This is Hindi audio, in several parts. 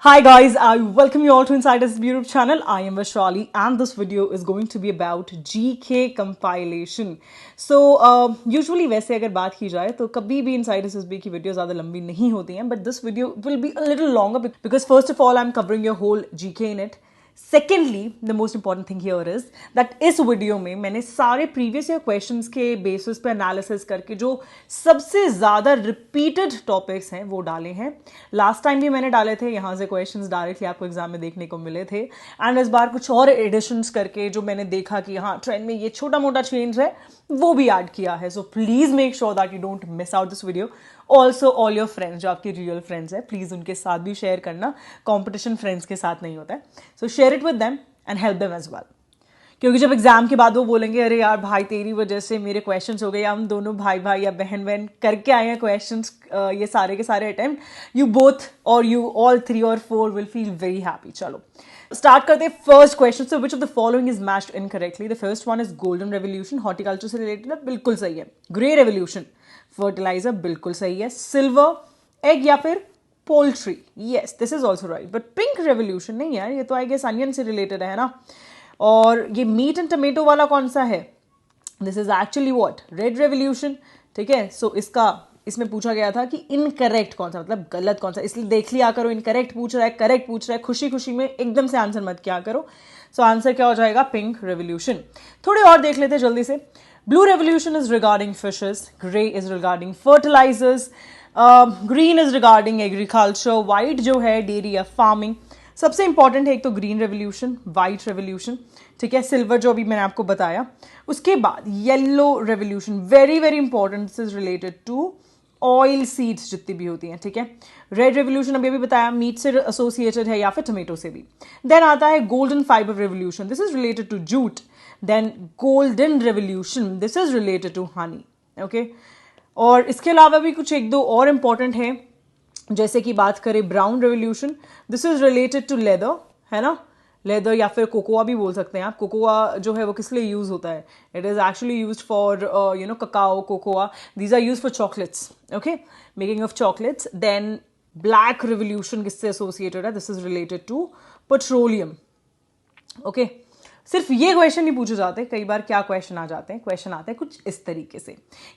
Hi guys, I welcome you all to Insiders YouTube channel. I am Vishali and this video is going to be about GK compilation. So usually वैसे अगर बात की जाए तो कभी भी Insiders SB की वीडियो ज़्यादा लंबी नहीं होती हैं, but this video will be a little longer because first of all I'm covering your whole GK in it. Secondly the most important thing here is that इस वीडियो में मैंने सारे प्रीवियस ईयर क्वेश्चंस के बेसिस पे एनालिसिस करके जो सबसे ज़्यादा रिपीटेड टॉपिक्स हैं वो डाले हैं. लास्ट टाइम भी मैंने डाले थे, यहाँ से क्वेश्चंस डायरेक्टली आपको एग्जाम में देखने को मिले थे. एंड इस बार कुछ और एडिशंस करके जो मैंने देखा कि हाँ ट्रेंड में ये छोटा मोटा चेंज है वो भी ऐड किया है. So please make sure that you don't miss out this video. Also all your friends जो आपके रियल फ्रेंड्स हैं प्लीज़ उनके साथ भी शेयर करना. कॉम्पिटिशन फ्रेंड्स के साथ नहीं होता है. So share it with them and help them as well. क्योंकि जब एग्जाम के बाद वो बोलेंगे अरे यार भाई तेरी वजह से मेरे क्वेश्चंस हो गए, या हम दोनों भाई भाई या बहन बहन करके आए हैं क्वेश्चंस ये सारे के सारे अटेम्प्ट, यू बोथ और यू ऑल 3 और 4 विल फील वेरी हैप्पी. चलो स्टार्ट करते हैं first question. So which of the following is matched incorrectly. The first one is golden revolution, horticulture से रिलेटेड है, बिल्कुल सही है. ग्रे रेवोल्यूशन, फर्टिलाइजर, बिल्कुल सही है. सिल्वर, एग या फिर poultry, yes this is also right. But pink revolution नहीं यार, ये तो आई गेस अनियन से रिलेटेड है ना. और ये मीट एंड टमेटो वाला कौन सा है? This is actually what, red revolution. ठीक है, सो इसमें पूछा गया था कि इनकरेक्ट कौन सा, मतलब गलत कौन सा. इसलिए देख लिया करो, इनकरेक्ट पूछ रहा है, करेक्ट पूछ रहा है, खुशी खुशी में एकदम से आंसर मत किया करो. सो आंसर क्या हो जाएगा? Pink revolution. थोड़े और देख लेते हैं जल्दी से. Blue revolution is regarding fishes, grey is regarding fertilizers, green is regarding agriculture, white जो है डेयरी या फार्मिंग. सबसे इंपॉर्टेंट है एक तो ग्रीन रेवोल्यूशन, वाइट रेवोल्यूशन, ठीक है. सिल्वर जो अभी मैंने आपको बताया. उसके बाद yellow revolution, very very important, this is related to oil seeds जितनी भी होती हैं, ठीक है. रेड रेवोल्यूशन अभी बताया, मीट से एसोसिएटेड है या फिर टमेटो से भी. देन आता है golden fibre revolution, this is related to jute. Then golden revolution, this is related to honey, okay. और इसके अलावा भी कुछ एक दो और इंपॉर्टेंट है, जैसे कि बात करें brown revolution, this is related to leather, है ना. लेदर या फिर कोकोआ भी बोल सकते हैं आप. कोकोआ जो है वो किस लिए यूज होता है? It is actually use for cacao, cocoa, these are use for chocolates, okay, making of chocolates. Then black revolution किससे एसोसिएटेड है? This is related to petroleum, okay. सिर्फ ये क्वेश्चन नहीं पूछे जाते, कई बार क्या क्वेश्चन आ जाते हैं, क्वेश्चन आते हैं कुछ इस तरीके से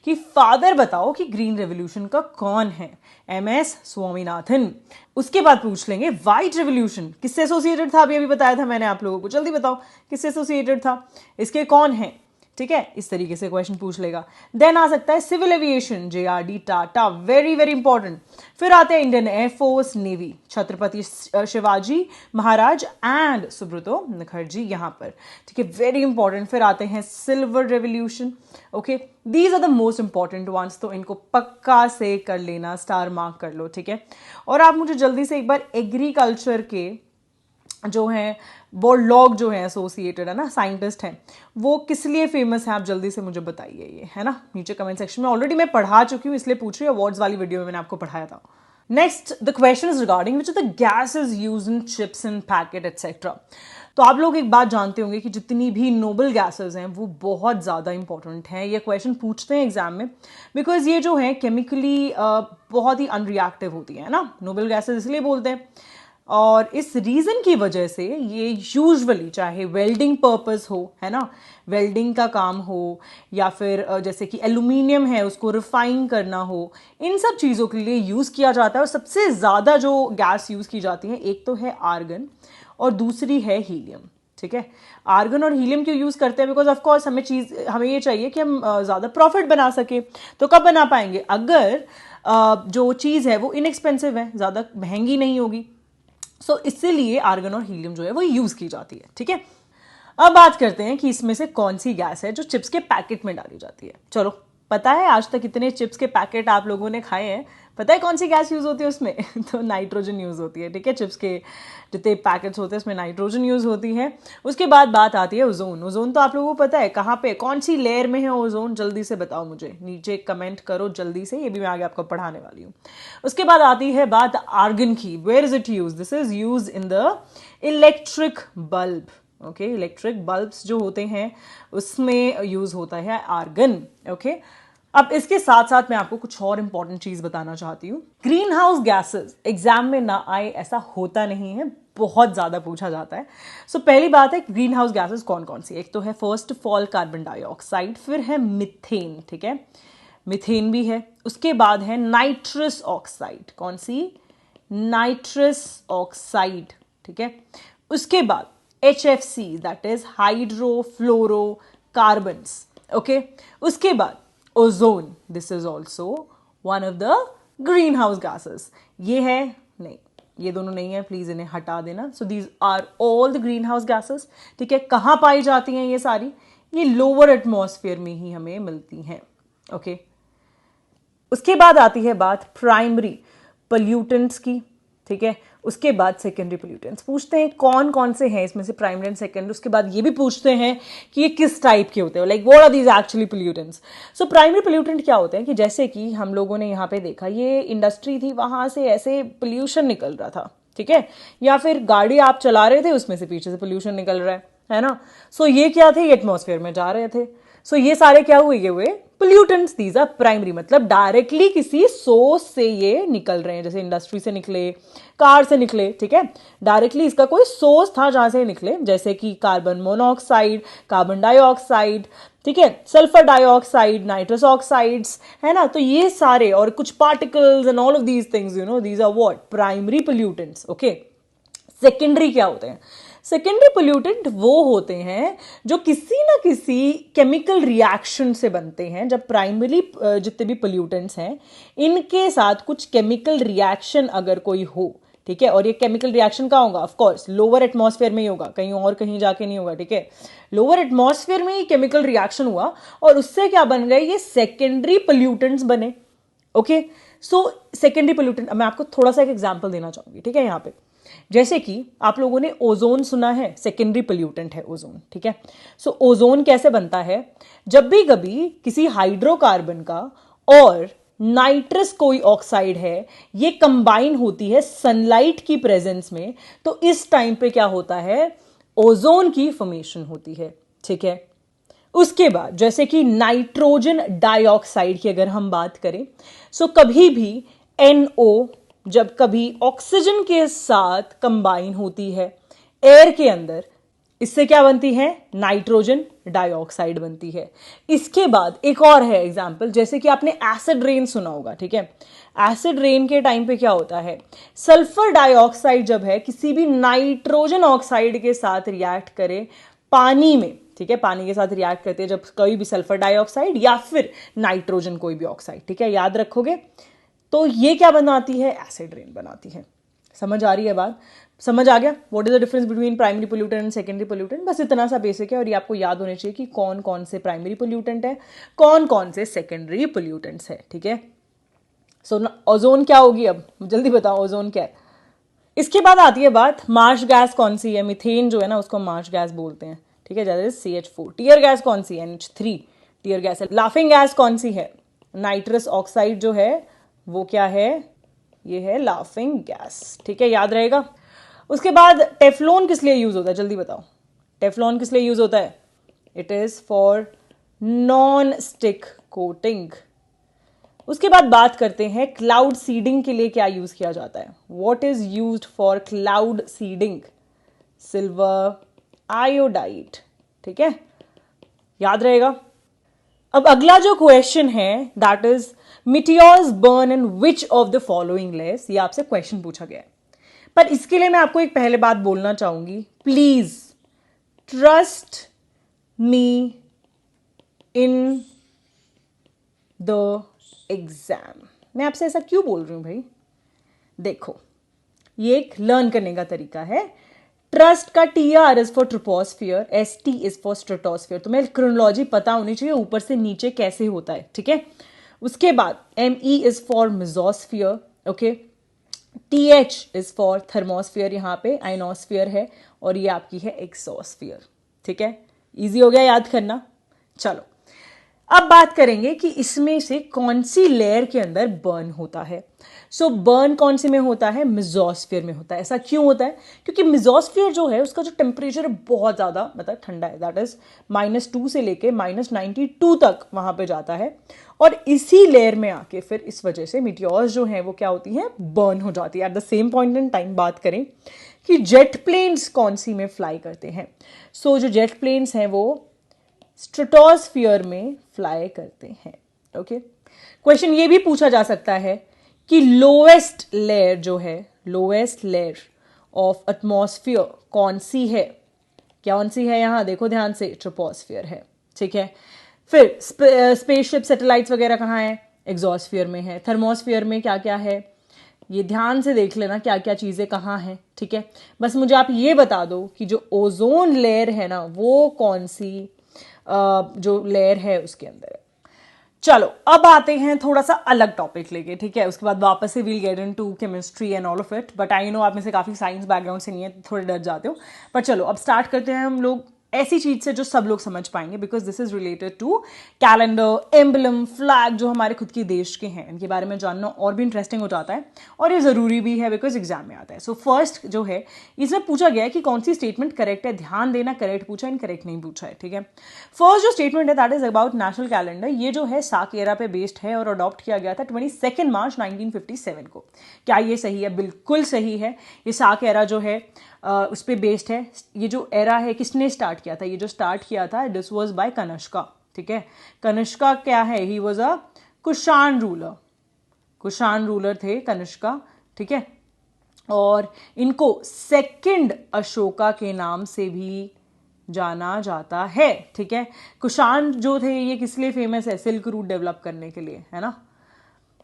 कि फादर बताओ कि ग्रीन रेवोल्यूशन का कौन है? MS स्वामीनाथन. उसके बाद पूछ लेंगे व्हाइट रेवोल्यूशन किससे एसोसिएटेड था? अभी बताया था मैंने आप लोगों को, जल्दी बताओ किससे एसोसिएटेड था, इसके कौन है? ठीक है, इस तरीके से क्वेश्चन पूछ लेगा. देन आ सकता है civil aviation, JRD Tata, very very important. फिर आते हैं Indian air force, navy, Chhatrapati Shivaji Maharaj and Subroto Mukherjee यहाँ पर, ठीक है, वेरी इंपॉर्टेंट. फिर आते हैं silver revolution, okay. These are the most important ones, तो इनको पक्का से कर लेना, स्टार मार्क कर लो, ठीक है. और आप मुझे जल्दी से एक बार एग्रीकल्चर के जो हैं वो लॉग जो है एसोसिएटेड है ना, साइंटिस्ट हैं, वो किस लिए फेमस है आप जल्दी से मुझे बताइए, ये है ना, नीचे कमेंट सेक्शन में. ऑलरेडी मैं पढ़ा चुकी हूँ इसलिए पूछ रही हूँ, अवार्ड्स वाली वीडियो में मैंने आपको पढ़ाया था. Next the question is regarding which of the gases used in chips end packet etcetera. तो आप लोग एक बात जानते होंगे कि जितनी भी नोबल गैसेस हैं वो बहुत ज़्यादा इंपॉर्टेंट हैं. ये क्वेश्चन पूछते हैं एग्जाम में बिकॉज ये जो है केमिकली बहुत ही अनरिएक्टिव होती है ना, नोबल गैसेस इसलिए बोलते हैं. और इस रीज़न की वजह से ये यूजुअली चाहे वेल्डिंग पर्पस हो, है ना, वेल्डिंग का काम हो, या फिर जैसे कि एल्यूमिनियम है उसको रिफाइन करना हो, इन सब चीज़ों के लिए यूज़ किया जाता है. और सबसे ज़्यादा जो गैस यूज़ की जाती है एक तो है आर्गन और दूसरी है हीलियम, ठीक है. आर्गन और हीलियम क्यों यूज़ करते हैं? बिकॉज ऑफकोर्स हमें ये चाहिए कि हम ज़्यादा प्रॉफिट बना सके. तो कब बना पाएंगे? अगर जो चीज़ है वो इनएक्सपेंसिव है, ज़्यादा महंगी नहीं होगी. सो इसीलिए आर्गन और हीलियम जो है वो यूज की जाती है, ठीक है. अब बात करते हैं कि इसमें से कौन सी गैस है जो चिप्स के पैकेट में डाली जाती है. चलो पता है आज तक कितने चिप्स के पैकेट आप लोगों ने खाए हैं? पता है कौन सी गैस यूज होती है उसमें? तो नाइट्रोजन यूज होती है, ठीक है. चिप्स के जितने पैकेट्स होते हैं उसमें नाइट्रोजन यूज होती है. उसके बाद बात आती है ओजोन. ओजोन तो आप लोगों को पता है कहाँ पे, कौन सी लेयर में है ओजोन? जल्दी से बताओ मुझे, नीचे कमेंट करो जल्दी से, ये भी मैं आगे आपको पढ़ाने वाली हूँ. उसके बाद आती है बात आर्गन की. Where is it use? This is use in the electric bulb, okay. Electric bulbs जो होते हैं उसमें यूज होता है आर्गन, ओके. अब इसके साथ साथ मैं आपको कुछ और इंपॉर्टेंट चीज बताना चाहती हूँ। ग्रीन हाउस गैसेज एग्जाम में ना आए ऐसा होता नहीं है, बहुत ज्यादा पूछा जाता है। सो पहली बात है ग्रीन हाउस गैसेज कौन कौन सी। एक तो है first of all carbon dioxide, फिर है मिथेन, ठीक है, मिथेन भी है। उसके बाद है नाइट्रस ऑक्साइड, कौन सी, नाइट्रस ऑक्साइड, ठीक है। उसके बाद HFC दैट इज हाइड्रोफ्लोरोकार्बन्स, ओके। उसके बाद ozone, this is also one of the greenhouse gases. ये है नहीं, ये दोनों नहीं है, प्लीज इन्हें हटा देना। So these are all the greenhouse gases, ठीक है। कहाँ पाई जाती हैं ये सारी, ये लोअर एटमॉस्फेयर में ही हमें मिलती हैं, ओके। उसके बाद आती है बात प्राइमरी पोल्यूटेंट्स की, ठीक है। उसके बाद सेकेंडरी पोल्यूटेंट्स पूछते हैं कौन कौन से हैं इसमें से प्राइमरी एंड सेकेंडरी। उसके बाद ये भी पूछते हैं कि ये किस टाइप के होते हैं, like what are these actually pollutants. So primary pollutant क्या होते हैं कि जैसे कि हम लोगों ने यहाँ पे देखा, ये इंडस्ट्री थी, वहां से ऐसे पोल्यूशन निकल रहा था, ठीक है, या फिर गाड़ी आप चला रहे थे उसमें से पीछे से पोल्यूशन निकल रहा है ना। सो ये क्या थे, ये एटमॉस्फेयर में जा रहे थे। सो ये सारे क्या हुए, ये हुए पोल्यूटेंट्स, दीज आर प्राइमरी, मतलब डायरेक्टली किसी सोर्स से ये निकल रहे हैं, जैसे इंडस्ट्री से निकले, कार से निकले, ठीक है, डायरेक्टली इसका कोई सोर्स था जहां से निकले, जैसे कि कार्बन मोनोऑक्साइड, कार्बन डाइऑक्साइड, ठीक है, सल्फर डाइऑक्साइड, नाइट्रस ऑक्साइड्स, है ना। तो ये सारे और कुछ particles and all of these things, you know, these are what, primary pollutants, okay. Secondary क्या होते हैं, सेकेंडरी पोल्यूटेंट वो होते हैं जो किसी ना किसी केमिकल रिएक्शन से बनते हैं। जब प्राइमरी जितने भी पोल्यूटेंट्स हैं इनके साथ कुछ केमिकल रिएक्शन अगर कोई हो, ठीक है, और ये केमिकल रिएक्शन कहाँ होगा, ऑफ कोर्स लोअर एटमॉस्फेयर में ही होगा, कहीं और कहीं जाके नहीं होगा, ठीक है, लोअर एटमॉस्फेयर में ही केमिकल रिएक्शन हुआ और उससे क्या बन गए, ये सेकेंडरी पोल्यूटेंट्स बने, ओके। सो सेकेंडरी पोल्यूटेंट, मैं आपको थोड़ा सा एक एग्जांपल देना चाहूंगी, ठीक है। यहाँ पे जैसे कि आप लोगों ने ओजोन सुना है, सेकेंडरी पोल्यूटेंट है ओजोन, ठीक है। सो ओजोन कैसे बनता है, जब भी कभी किसी हाइड्रोकार्बन का और नाइट्रस कोई ऑक्साइड है, ये कंबाइन होती है सनलाइट की प्रेजेंस में, तो इस टाइम पे क्या होता है, ओजोन की फॉर्मेशन होती है, ठीक है। उसके बाद जैसे कि नाइट्रोजन डाइऑक्साइड की अगर हम बात करें, सो कभी भी NO जब कभी ऑक्सीजन के साथ कंबाइन होती है एयर के अंदर, इससे क्या बनती है, नाइट्रोजन डाइऑक्साइड बनती है। इसके बाद एक और है एग्जांपल, जैसे कि आपने एसिड रेन सुना होगा, ठीक है। एसिड रेन के टाइम पे क्या होता है, सल्फर डाइऑक्साइड जब है किसी भी नाइट्रोजन ऑक्साइड के साथ रिएक्ट करे पानी में, ठीक है, पानी के साथ रिएक्ट करते हैं जब कोई भी सल्फर डाइऑक्साइड या फिर नाइट्रोजन कोई भी ऑक्साइड, ठीक है, याद रखोगे। तो ये क्या बनाती है, एसिड रेन बनाती है। समझ आ रही है बात, समझ आ गया what is the difference between primary pollutant and secondary pollutant. बस इतना सा बेसिक है और ये आपको याद होने चाहिए कि कौन कौन से प्राइमरी पोल्यूटेंट है, कौन कौन से सेकेंडरी पोल्यूटेंट्स है, ठीक है। सो ओजोन क्या होगी, अब जल्दी बताओ ओजोन क्या है। इसके बाद आती है बात, मार्श गैस कौन सी है, मिथेन जो है ना उसको मार्श गैस बोलते हैं, ठीक है, जैसे CH4। टीयर गैस कौन सी है, NH3 टीयर गैस है। लाफिंग गैस कौन सी है, नाइट्रस ऑक्साइड जो है वो क्या है, ये है लाफिंग गैस, ठीक है, याद रहेगा। उसके बाद टेफ्लॉन किस लिए यूज होता है, जल्दी बताओ, टेफ्लॉन किस लिए यूज होता है, it is for non stick coating. उसके बाद बात करते हैं क्लाउड सीडिंग के लिए क्या यूज किया जाता है, what is used for cloud seeding, silver iodide, ठीक है, याद रहेगा। अब अगला जो क्वेश्चन है that is meteors burn in which of the following layers, ये आपसे क्वेश्चन पूछा गया है। पर इसके लिए मैं आपको एक पहले बात बोलना चाहूंगी, please trust me in the exam. मैं आपसे ऐसा क्यों बोल रही हूं भाई, देखो ये एक लर्न करने का तरीका है। ट्रस्ट का TR is for troposphere, ST is for stratosphere. तुम्हें क्रोनोलॉजी पता होनी चाहिए ऊपर से नीचे कैसे होता है, ठीक है। उसके बाद ME is for mesosphere, okay, TH is for thermosphere, यहाँ पे आइनोस्फियर है, और ये आपकी है एक्सोस्फियर, ठीक है, इजी हो गया याद करना। चलो अब बात करेंगे कि इसमें से कौन सी लेयर के अंदर बर्न होता है। सो बर्न कौन से में होता है, मेसोस्फीयर में होता है। ऐसा क्यों होता है, क्योंकि मेसोस्फीयर जो है उसका जो टेम्परेचर बहुत ज़्यादा मतलब ठंडा है, दैट इज -2 से लेके -92 तक वहाँ पे जाता है, और इसी लेयर में आके फिर इस वजह से मीटियोर्स जो हैं वो क्या होती हैं, बर्न हो जाती है। At the same point in time बात करें कि जेट प्लेन्स कौन सी में फ्लाई करते हैं। सो जो जेट प्लेन्स हैं वो स्ट्रेटोस्फियर में फ्लाई करते हैं। ओके, क्वेश्चन ये भी पूछा जा सकता है कि लोएस्ट लेयर जो है, लोएस्ट लेयर ऑफ एटमॉस्फेयर कौन सी है, कौन सी है, यहां देखो ध्यान से, ट्रोपोस्फियर है। ठीक है, फिर स्पेसशिप सैटेलाइट्स वगैरह कहाँ है, एग्जॉस्फियर में है। थर्मोस्फियर में क्या क्या है, ये ध्यान से देख लेना क्या क्या चीज़ें कहाँ हैं। ठीक है, बस मुझे आप ये बता दो कि जो ओजोन लेयर है ना वो कौन सी जो लेयर है उसके अंदर है। चलो अब आते हैं थोड़ा सा अलग टॉपिक लेके, ठीक है, उसके बाद वापस से we'll get into chemistry and all of it, but I know आप में से काफ़ी साइंस बैकग्राउंड से नहीं है, थोड़े डर जाते हो, पर चलो अब स्टार्ट करते हैं हम लोग ऐसी चीज से जो सब लोग समझ पाएंगे, because this is related to calendar, emblem, flag जो हमारे खुद के देश के हैं, इनके बारे में जानना और भी इंटरेस्टिंग हो जाता है और ये जरूरी भी है बिकॉज एग्जाम में आता है। सो फर्स्ट जो है इसमें पूछा गया है कि कौन सी स्टेटमेंट करेक्ट है, ध्यान देना, करेक्ट पूछा, इनकरेक्ट नहीं पूछा है। ठीक है, फर्स्ट जो स्टेटमेंट है that is about national calendar, ये जो है साक एरा पे बेस्ड है और अडॉप्ट किया गया था 22 मार्च 1957 को। क्या ये सही है? बिल्कुल सही है। ये साक एरा जो है उस पर बेस्ड है। ये जो एरा है किसने स्टार्ट किया था, ये जो स्टार्ट किया था दिस वाज बाय कनिष्का। ठीक है, कनिष्का क्या है, he was a Kushan ruler, Kushan ruler थे कनिष्का। ठीक है, और इनको सेकंड अशोका के नाम से भी जाना जाता है। ठीक है, कुषाण जो थे ये किस लिए फेमस है, सिल्क रूट डेवलप करने के लिए, है ना।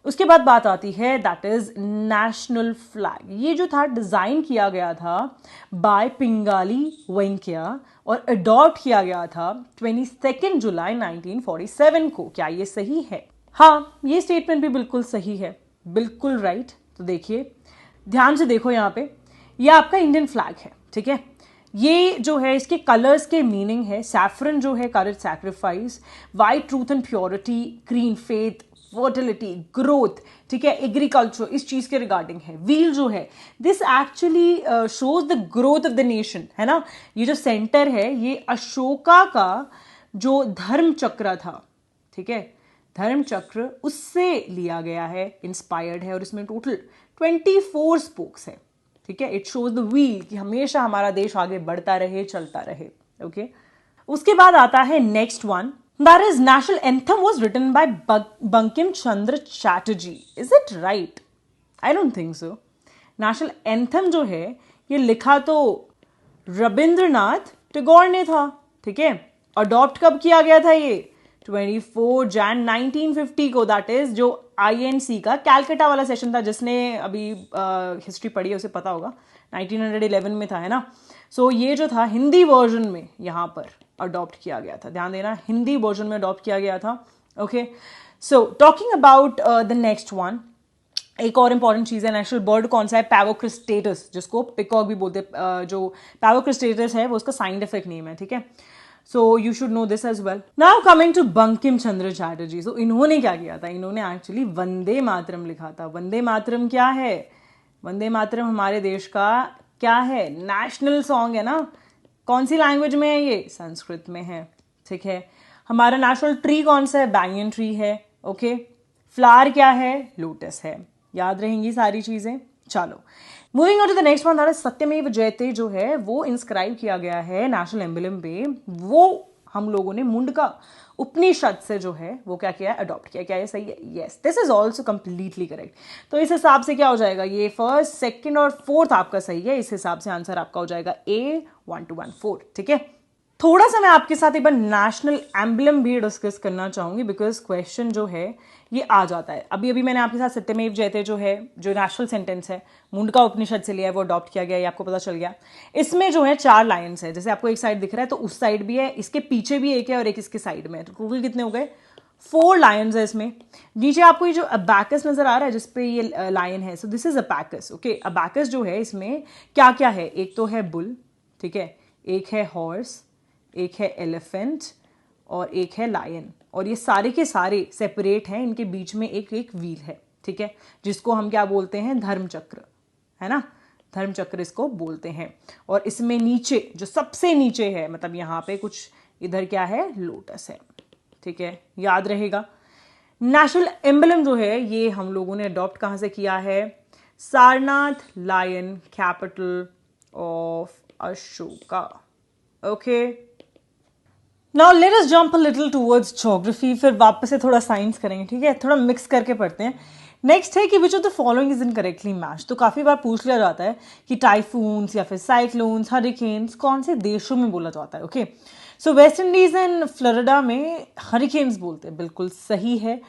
उसके बाद बात आती है दैट इज नेशनल फ्लैग। ये जो था डिजाइन किया गया था बाय पिंगाली वेंकैया और अडॉप्ट किया गया था 22 जुलाई 1947 को। क्या ये सही है? हाँ, ये स्टेटमेंट भी बिल्कुल सही है, बिल्कुल राइट। तो देखिए ध्यान से देखो, यहाँ पे ये आपका इंडियन फ्लैग है। ठीक है, ये जो है इसके कलर्स के मीनिंग है, सैफरन जो है courage sacrifice, white truth and purity, green faith, fertility, growth. ठीक है, एग्रीकल्चर, इस चीज के रिगार्डिंग है। व्हील जो है this actually shows the growth of the nation, है ना। ये जो सेंटर है ये अशोका का जो धर्म चक्र था, ठीक है, धर्म चक्र, उससे लिया गया है, इंस्पायर्ड है, और इसमें टोटल 24 स्पोक्स है। ठीक है, इट शोज द व्हील कि हमेशा हमारा देश आगे बढ़ता रहे, चलता रहे। ओके, उसके बाद आता है next one, that is national anthem was written by Bankim Chandra Chatterjee. Is it right? I don't think so. National anthem जो है ये लिखा तो रविंद्रनाथ टैगोर ने था। ठीक है, अडॉप्ट कब किया गया था ये? 24 जैन 1950 को। दैट इज जो INC का कैलकाटा वाला सेशन था, जिसने अभी हिस्ट्री पढ़ी है उसे पता होगा, 1911 में था, है ना। सो ये जो था हिंदी वर्जन में यहाँ पर अडॉप्ट किया गया था, ध्यान देना, हिंदी वर्जन में अडॉप्ट किया गया था। Okay, so talking about the next one, एक और इंपॉर्टेंट चीज है, नेशनल बर्ड कौन सा है? पैवोक्रिस्टेटस, जिसको पिकॉक भी बोलते हैं। जो पैवोक्रिस्टेटस है वो उसका साइंटिफिक नेम है। ठीक है, so you should know this as well. Now coming to Bankim Chandra Chatterjee, so इन्होंने क्या किया था? इन्होंने एक्चुअली वंदे मातरम लिखा था। वंदे मातरम क्या है? वंदे मातरम हमारे देश का क्या है? नेशनल सॉन्ग है ना। कौन सी लैंग्वेज में है ये? संस्कृत में है। ठीक है, हमारा नेशनल ट्री कौन सा है? बैंगन ट्री है। ओके, फ्लावर क्या है? लोटस है। याद रहेंगी सारी चीजें। चलो moving on to the next one, that is Satyameva Jayate जो है वो इंस्क्राइब किया गया है नेशनल एम्बलम पे। वो हम लोगों ने मुंडका उपनिषद से जो है वो क्या किया है? अडॉप्ट किया। क्या ये सही है? Yes, this is also completely correct. तो इस हिसाब से क्या हो जाएगा? ये फर्स्ट, सेकंड और फोर्थ आपका सही है। इस हिसाब से आंसर आपका हो जाएगा A 1214। ठीक है, थोड़ा सा मैं आपके साथ एक बार नेशनल एम्बलम भी डिस्कस करना चाहूंगी, बिकॉज क्वेश्चन जो है ये आ जाता है। अभी अभी मैंने आपके साथ सत्यमेव जयते जो है, जो नेशनल सेंटेंस है, मुंडका उपनिषद से लिया है, वो अडॉप्ट किया गया, ये आपको पता चल गया। इसमें जो है 4 लाइन्स है, जैसे आपको एक साइड दिख रहा है तो उस साइड भी है, इसके पीछे भी एक है और एक इसके साइड में है। तो टोटल कितने हो गए? 4 लायंस है इसमें। नीचे आपको ये जो अबैकस नजर आ रहा है जिसपे ये लायन है, so this is abacus. Okay, abacus जो है इसमें क्या क्या है? एक तो है बुल, ठीक है, एक है हॉर्स, एक है एलिफेंट और एक है लायन। और ये सारे के सारे सेपरेट हैं, इनके बीच में एक एक व्हील है, ठीक है, जिसको हम क्या बोलते हैं, धर्म चक्र, है ना, धर्म चक्र इसको बोलते हैं। और इसमें नीचे जो सबसे नीचे है, मतलब यहाँ पे कुछ इधर क्या है, लोटस है, ठीक है, याद रहेगा। नेशनल एम्बलम जो है ये हम लोगों ने अडॉप्ट कहाँ से किया है, Sarnath lion, capital of Ashoka. Okay, now let us jump a little towards geography, फिर वापस से थोड़ा साइंस करेंगे, ठीक है, थोड़ा मिक्स करके पढ़ते हैं। नेक्स्ट है कि विच of the following is incorrectly match. तो काफ़ी बार पूछ लिया जाता है कि टाइफून्स या फिर साइक्लोन्स, हरिकेन्स कौन से देशों में बोला जाता है। Okay, so West Indies and Florida में हरिकेन्स बोलते हैं, बिल्कुल सही है।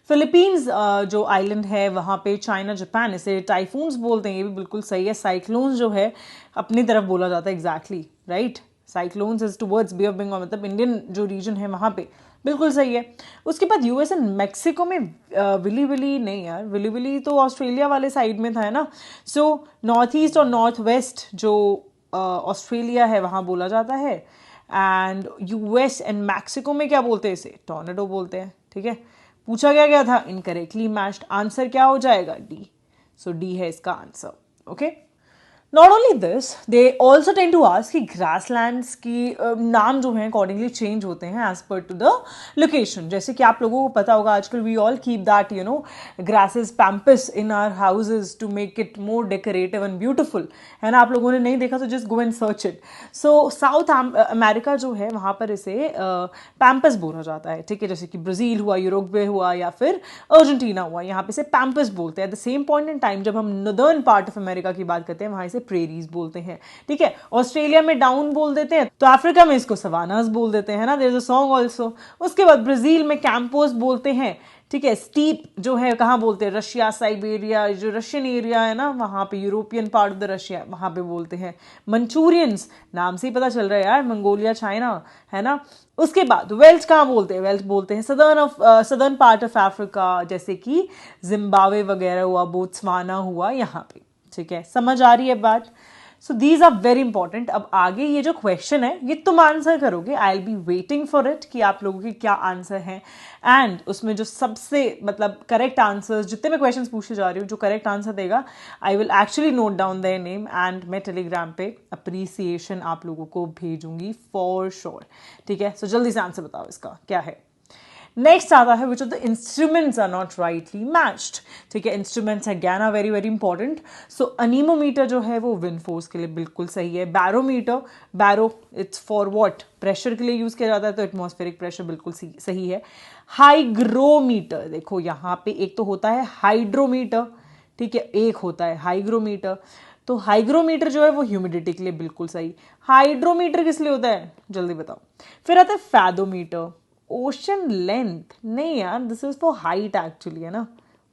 फिलीपींस जो आइलैंड है वहाँ पे चाइना जापान इसे टाइफून्स बोलते हैं, ये भी बिल्कुल सही है। साइक्लोन्स जो है अपनी तरफ बोला जाता है, exactly right, cyclones is towards bay of Bengal, मतलब इंडियन जो रीजन है वहाँ पे, बिल्कुल सही है। उसके बाद यूएस एंड मैक्सिको में विली विली नहीं यार, विली विली तो ऑस्ट्रेलिया वाले साइड में था, है ना। सो नॉर्थ ईस्ट और नॉर्थ वेस्ट जो ऑस्ट्रेलिया है वहाँ बोला जाता है। एंड यूएस एंड मैक्सिको में क्या बोलते हैं, इसे टॉर्नेडो बोलते हैं, ठीक है। पूछा गया था, इनकरेक्टली मैच्ड, आंसर क्या हो जाएगा, डी। सो डी है इसका answer. Okay, not only this, they also tend to ask कि ग्रासलैंड्स की नाम जो है अकॉर्डिंगली चेंज होते हैं as per to the location. जैसे कि आप लोगों को पता होगा आजकल we all keep that you know grasses pampas in our houses to make it more decorative and beautiful, है ना। आप लोगों ने नहीं देखा तो just go and search it. So south America जो है वहाँ पर इसे पैम्पस बोला जाता है, ठीक है, जैसे कि ब्राज़ील हुआ, यूरोग्वे हुआ या फिर अर्जेंटीना हुआ, यहाँ पे इसे पैम्पस बोलते हैं। Eight the same point in time जब हम नॉर्दर्न पार्ट ऑफ अमेरिका की बात करते हैं वहाँ इसे प्रेरीज बोलते हैं, ठीक है। ऑस्ट्रेलिया में डाउन बोल देते हैं, तो अफ्रीका में इसको सवानास बोल देते हैं, ना, there is a song also. उसके बाद ब्राजील में कैंपोस बोलते हैं, ठीक है। स्टीप जो है कहाँ बोलते हैं, रशिया, साइबेरिया, जो रशियन एरिया है ना वहाँ पे, European part of the Russia, वहाँ पे बोलते हैं। मंचूरियंस, नाम से ही पता चल रहा है यार, मंगोलिया, चाइना, है ना। उसके बाद वेल्स कहाँ बोलते हैं, वेल्स बोलते हैं सदर्न पार्ट ऑफ अफ्रीका, जैसे कि जिम्बाब्वे वगैरह हुआ, बोत्सवाना हुआ, यहाँ पे, ठीक है। समझ आ रही है बात। So these are very important. अब आगे ये जो क्वेश्चन है ये तुम आंसर करोगे, I will be waiting for it कि आप लोगों के क्या आंसर हैं। एंड उसमें जो सबसे मतलब करेक्ट आंसर्स, जितने मैं क्वेश्चंस पूछे जा रही हूँ, जो करेक्ट आंसर देगा I will actually note down their name and मैं टेलीग्राम पे अप्रिसिएशन आप लोगों को भेजूंगी फॉर श्योर, ठीक है। सो जल्दी से आंसर बताओ इसका क्या है। नेक्स्ट आता है which of the instruments are not rightly matched, ठीक है। इंस्ट्रूमेंट्स है गैना, very very important. So anemometer जो है वो विंड फोर्स के लिए बिल्कुल सही है। Barometer, barrow it's for what, pressure के लिए यूज किया जाता है, तो एटमॉस्फेरिक प्रेशर बिल्कुल सही है। हाइग्रोमीटर, देखो यहाँ पे एक तो होता है हाइड्रोमीटर, ठीक है, एक होता है हाइग्रोमीटर। तो हाइग्रोमीटर जो है वो ह्यूमिडिटी के लिए बिल्कुल सही। हाइड्रोमीटर किस लिए होता है, जल्दी बताओ। फिर आता है फैदोमीटर, ओशन लेंथ नहीं यार, this is for height actually, है ना।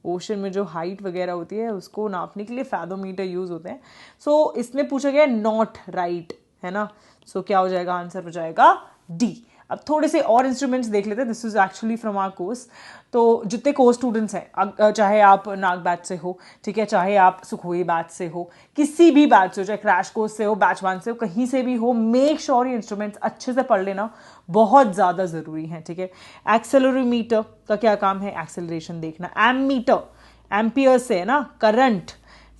ओशन में जो हाइट वगैरह होती है उसको नापने के लिए फैदोमीटर यूज होते हैं। सो इसमें पूछा गया नॉट राइट, है ना। सो क्या हो जाएगा, आंसर हो जाएगा डी। अब थोड़े से और इंस्ट्रूमेंट्स देख लेते हैं, this is actually from our course. तो जितने कोर्स स्टूडेंट्स हैं, चाहे आप नाग बैच से हो, ठीक है, चाहे आप सुखोई बैच से हो, किसी भी बैच से हो, चाहे क्रैश कोर्स से हो, बैच 1 से हो, कहीं से भी हो, मेक श्योर ये इंस्ट्रूमेंट्स अच्छे से पढ़ लेना, बहुत ज़्यादा ज़रूरी है, ठीक है। एक्सेलरोमीटर का क्या काम है, एक्सेलरेशन देखना। एममीटर, एम्पियर से, है ना, करंट।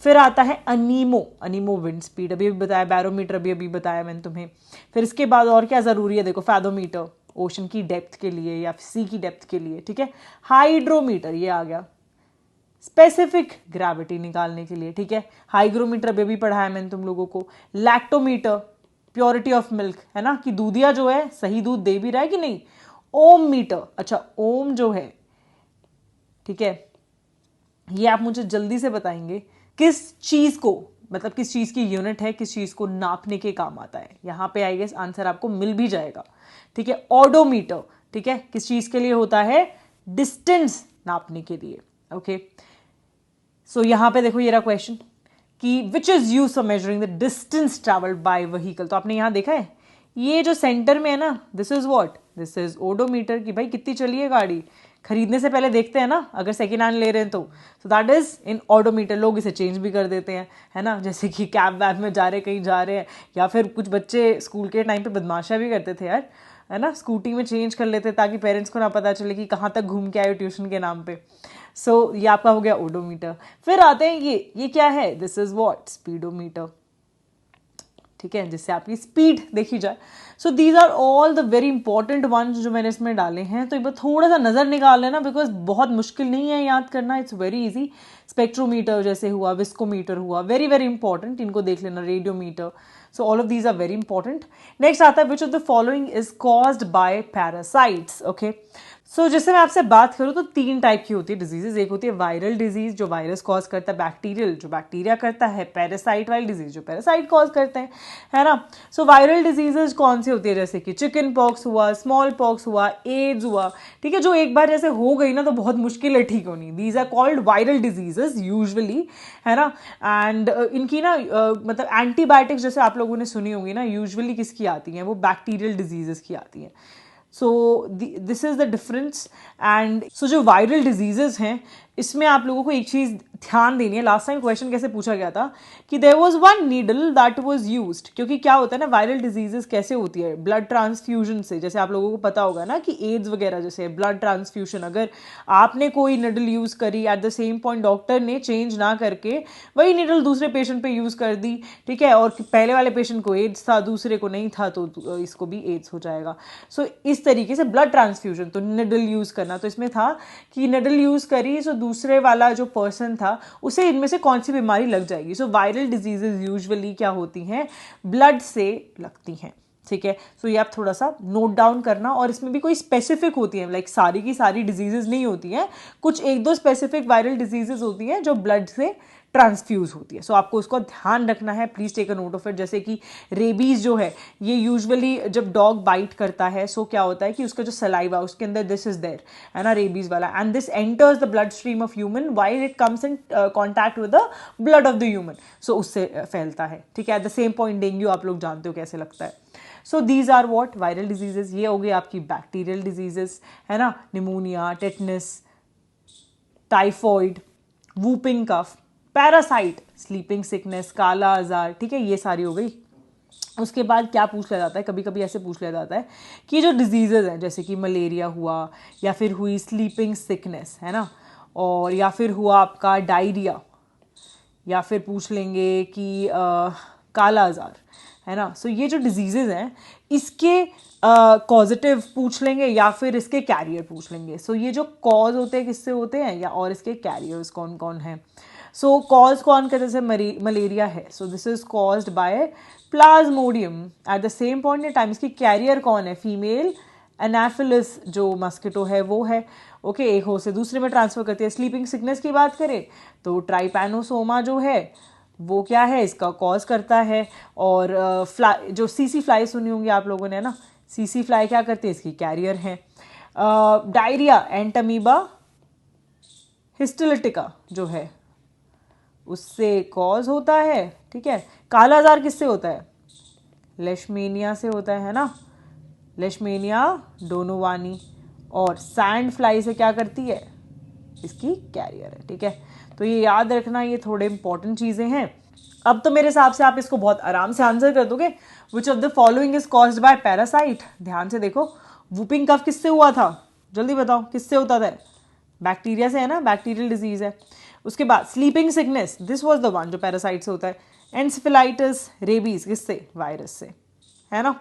फिर आता है अनीमो, अनीमो विंड स्पीड, अभी बताया। बैरोमीटर अभी बताया मैंने तुम्हें। फिर इसके बाद और क्या ज़रूरी है, देखो, फैदोमीटर ओशन की डेप्थ के लिए या सी की डेप्थ के लिए, ठीक है। हाइड्रोमीटर ये आ गया स्पेसिफिक ग्रेविटी निकालने के लिए, ठीक है। हाइग्रोमीटर अभी पढ़ाया मैंने तुम लोगों को। लैक्टोमीटर, प्योरिटी ऑफ मिल्क, है ना, कि दूधिया जो है सही दूध दे भी रहा है कि नहीं। ओम मीटर, अच्छा ओम जो है, ठीक है, ये आप मुझे जल्दी से बताएंगे किस चीज को, मतलब किस चीज की यूनिट है, किस चीज को नापने के काम आता है। यहां पे आई गेस आंसर आपको मिल भी जाएगा, ठीक है। ऑडोमीटर, ठीक है, किस चीज के लिए होता है, डिस्टेंस नापने के लिए। ओके, सो यहां पे देखो ये रहा क्वेश्चन कि which is use for measuring the distance travelled by vehicle. तो आपने यहां देखा है ये जो सेंटर में है ना, this is what, this is odometer, की भाई कितनी चली है गाड़ी। खरीदने से पहले देखते हैं ना, अगर सेकेंड हैंड ले रहे हैं तो दैट इज इन ऑडोमीटर। लोग इसे चेंज भी कर देते हैं, है ना, जैसे कि कैब वैब में जा रहे, कहीं जा रहे हैं, या फिर कुछ बच्चे स्कूल के टाइम पे बदमाशा भी करते थे यार, है ना, स्कूटी में चेंज कर लेते ताकि पेरेंट्स को ना पता चले कि कहाँ तक घूम के आए ट्यूशन के नाम पे। सो ये आपका हो गया ओडोमीटर। फिर आते हैं ये क्या है, दिस इज व्हाट, स्पीडोमीटर, ठीक है, जिससे आपकी स्पीड देखी जाए। So these are all the very important ones जो मैंने इसमें डाले हैं। तो एक बार थोड़ा सा नज़र निकाल लेना, बिकॉज बहुत मुश्किल नहीं है याद करना, इट्स वेरी इजी। स्पेक्ट्रोमीटर जैसे हुआ, विस्कोमीटर हुआ, वेरी वेरी इंपॉर्टेंट, इनको देख लेना, radiometer. So all of these are very important. Next आता है which of the following is caused by parasites. Okay, so जैसे मैं आपसे बात करूँ तो 3 टाइप की होती है डिजीजेज। एक होती है वायरल डिजीज जो वायरस कॉज करता है, बैक्टीरियल जो बैक्टीरिया करता है, पैरासाइट वाली डिजीज जो पैरासाइट कॉज करते हैं, है ना। सो वायरल डिजीजेज कौन सी होती है, जैसे कि चिकन पॉक्स हुआ, स्मॉल पॉक्स हुआ, एड्स हुआ, ठीक है, जो एक बार जैसे हो गई ना तो बहुत मुश्किल है ठीक होनी। These are called viral diseases usually, है ना। एंड इनकी ना मतलब एंटीबायोटिक्स जैसे आप लोगों ने सुनी होगी ना, यूजुअली किसकी आती हैं, वो बैक्टीरियल डिजीजेस की आती हैं। सो this is the difference. And so जो वायरल डिजीजेज हैं इसमें आप लोगों को एक चीज़ ध्यान देनी है। लास्ट टाइम क्वेश्चन कैसे पूछा गया था कि there was one needle that was used, क्योंकि क्या होता है ना, वायरल डिजीजेस कैसे होती है, ब्लड ट्रांसफ्यूजन से। जैसे आप लोगों को पता होगा ना कि एड्स वगैरह जैसे ब्लड ट्रांसफ्यूजन, अगर आपने कोई निडल यूज़ करी, eight the same point doctor ने चेंज ना करके वही निडल दूसरे पेशेंट पे यूज़ कर दी, ठीक है, और पहले वाले पेशेंट को एड्स था, दूसरे को नहीं था, तो इसको भी एड्स हो जाएगा। सो इस तरीके से ब्लड ट्रांसफ्यूजन, तो निडल यूज़ करना, तो इसमें था कि निडल यूज़ करी तो दूसरे वाला जो पर्सन था उसे इनमें से कौन सी बीमारी लग जाएगी। सो वायरल डिजीजेज यूजुअली क्या होती हैं, ब्लड से लगती हैं, ठीक है। सो ये आप थोड़ा सा नोट डाउन करना, और इसमें भी कोई स्पेसिफिक होती है, लाइक सारी की सारी डिजीजेज नहीं होती हैं, कुछ 1-2 स्पेसिफिक वायरल डिजीजेज होती हैं जो ब्लड से ट्रांसफ्यूज होती है। सो आपको उसको ध्यान रखना है, please take a note of it. जैसे कि रेबीज जो है, ये यूजुअली जब डॉग बाइट करता है, सो क्या होता है कि उसका जो सलाइवा उसके अंदर दिस इज देयर, है ना, रेबीज वाला, and this enters the blood stream of human while it comes in contact with the blood of the human, so उससे फैलता है, ठीक है। At the same point dengue आप लोग जानते हो कैसे लगता है। So these are what viral diseases. ये हो गई आपकी बैक्टीरियल डिजीजेस, है ना, pneumonia, tetanus, typhoid, whooping cough, parasite, sleeping sickness, kala azar, ठीक है, ये सारी हो गई। उसके बाद क्या पूछ लिया जाता है, कभी कभी ऐसे पूछ लिया जाता है कि जो डिजीजेज हैं, जैसे कि मलेरिया हुआ, या फिर हुई स्लीपिंग सिकनेस, है ना, और या फिर हुआ आपका डायरिया, या फिर पूछ लेंगे कि काला आजार, है ना। सो ये जो डिजीजेज हैं इसके कॉजेटिव पूछ लेंगे या फिर इसके कैरियर पूछ लेंगे। सो ये जो कॉज होते हैं किससे होते हैं, या और इसके कैरियर्स कौन कौन हैं। सो कॉज कौन का, जैसे मलेरिया है, so this is caused bye Plasmodium. Eight the same point in time इसकी कैरियर कौन है, फीमेल एनाफिलिस जो मस्किटो है वो है, ओके, एक होस्ट से दूसरे में ट्रांसफर करती है। स्लीपिंग सिकनेस की बात करें तो ट्राइपैनोसोमा जो है वो क्या है, इसका कॉज करता है। और जो सीसी फ्लाई सुनी होंगी आप लोगों ने, ना, सीसी फ्लाई क्या करती है, इसकी कैरियर है। डायरिया एंटमीबा हिस्टोलिटिका जो है उससे कॉज होता है, ठीक है। काला आजार किससे होता है, लेशमेनिया से होता है ना, लेशमेनिया डोनोवानी। और सैंड फ्लाई से क्या करती है, इसकी कैरियर है, ठीक है। तो ये याद रखना, ये थोड़े इंपॉर्टेंट चीज़ें हैं। अब तो मेरे हिसाब से आप इसको बहुत आराम से आंसर कर दोगे। विच of the following is caused bye parasite. ध्यान से देखो, वूपिंग कफ किससे हुआ था, जल्दी बताओ किससे होता था, बैक्टीरिया से, है ना, बैक्टीरियल डिजीज है। उसके बाद sleeping sickness, this was the one जो पैरासाइट से होता है। एंसेफेलाइटिस, रेबीज किससे, वायरस से, है ना।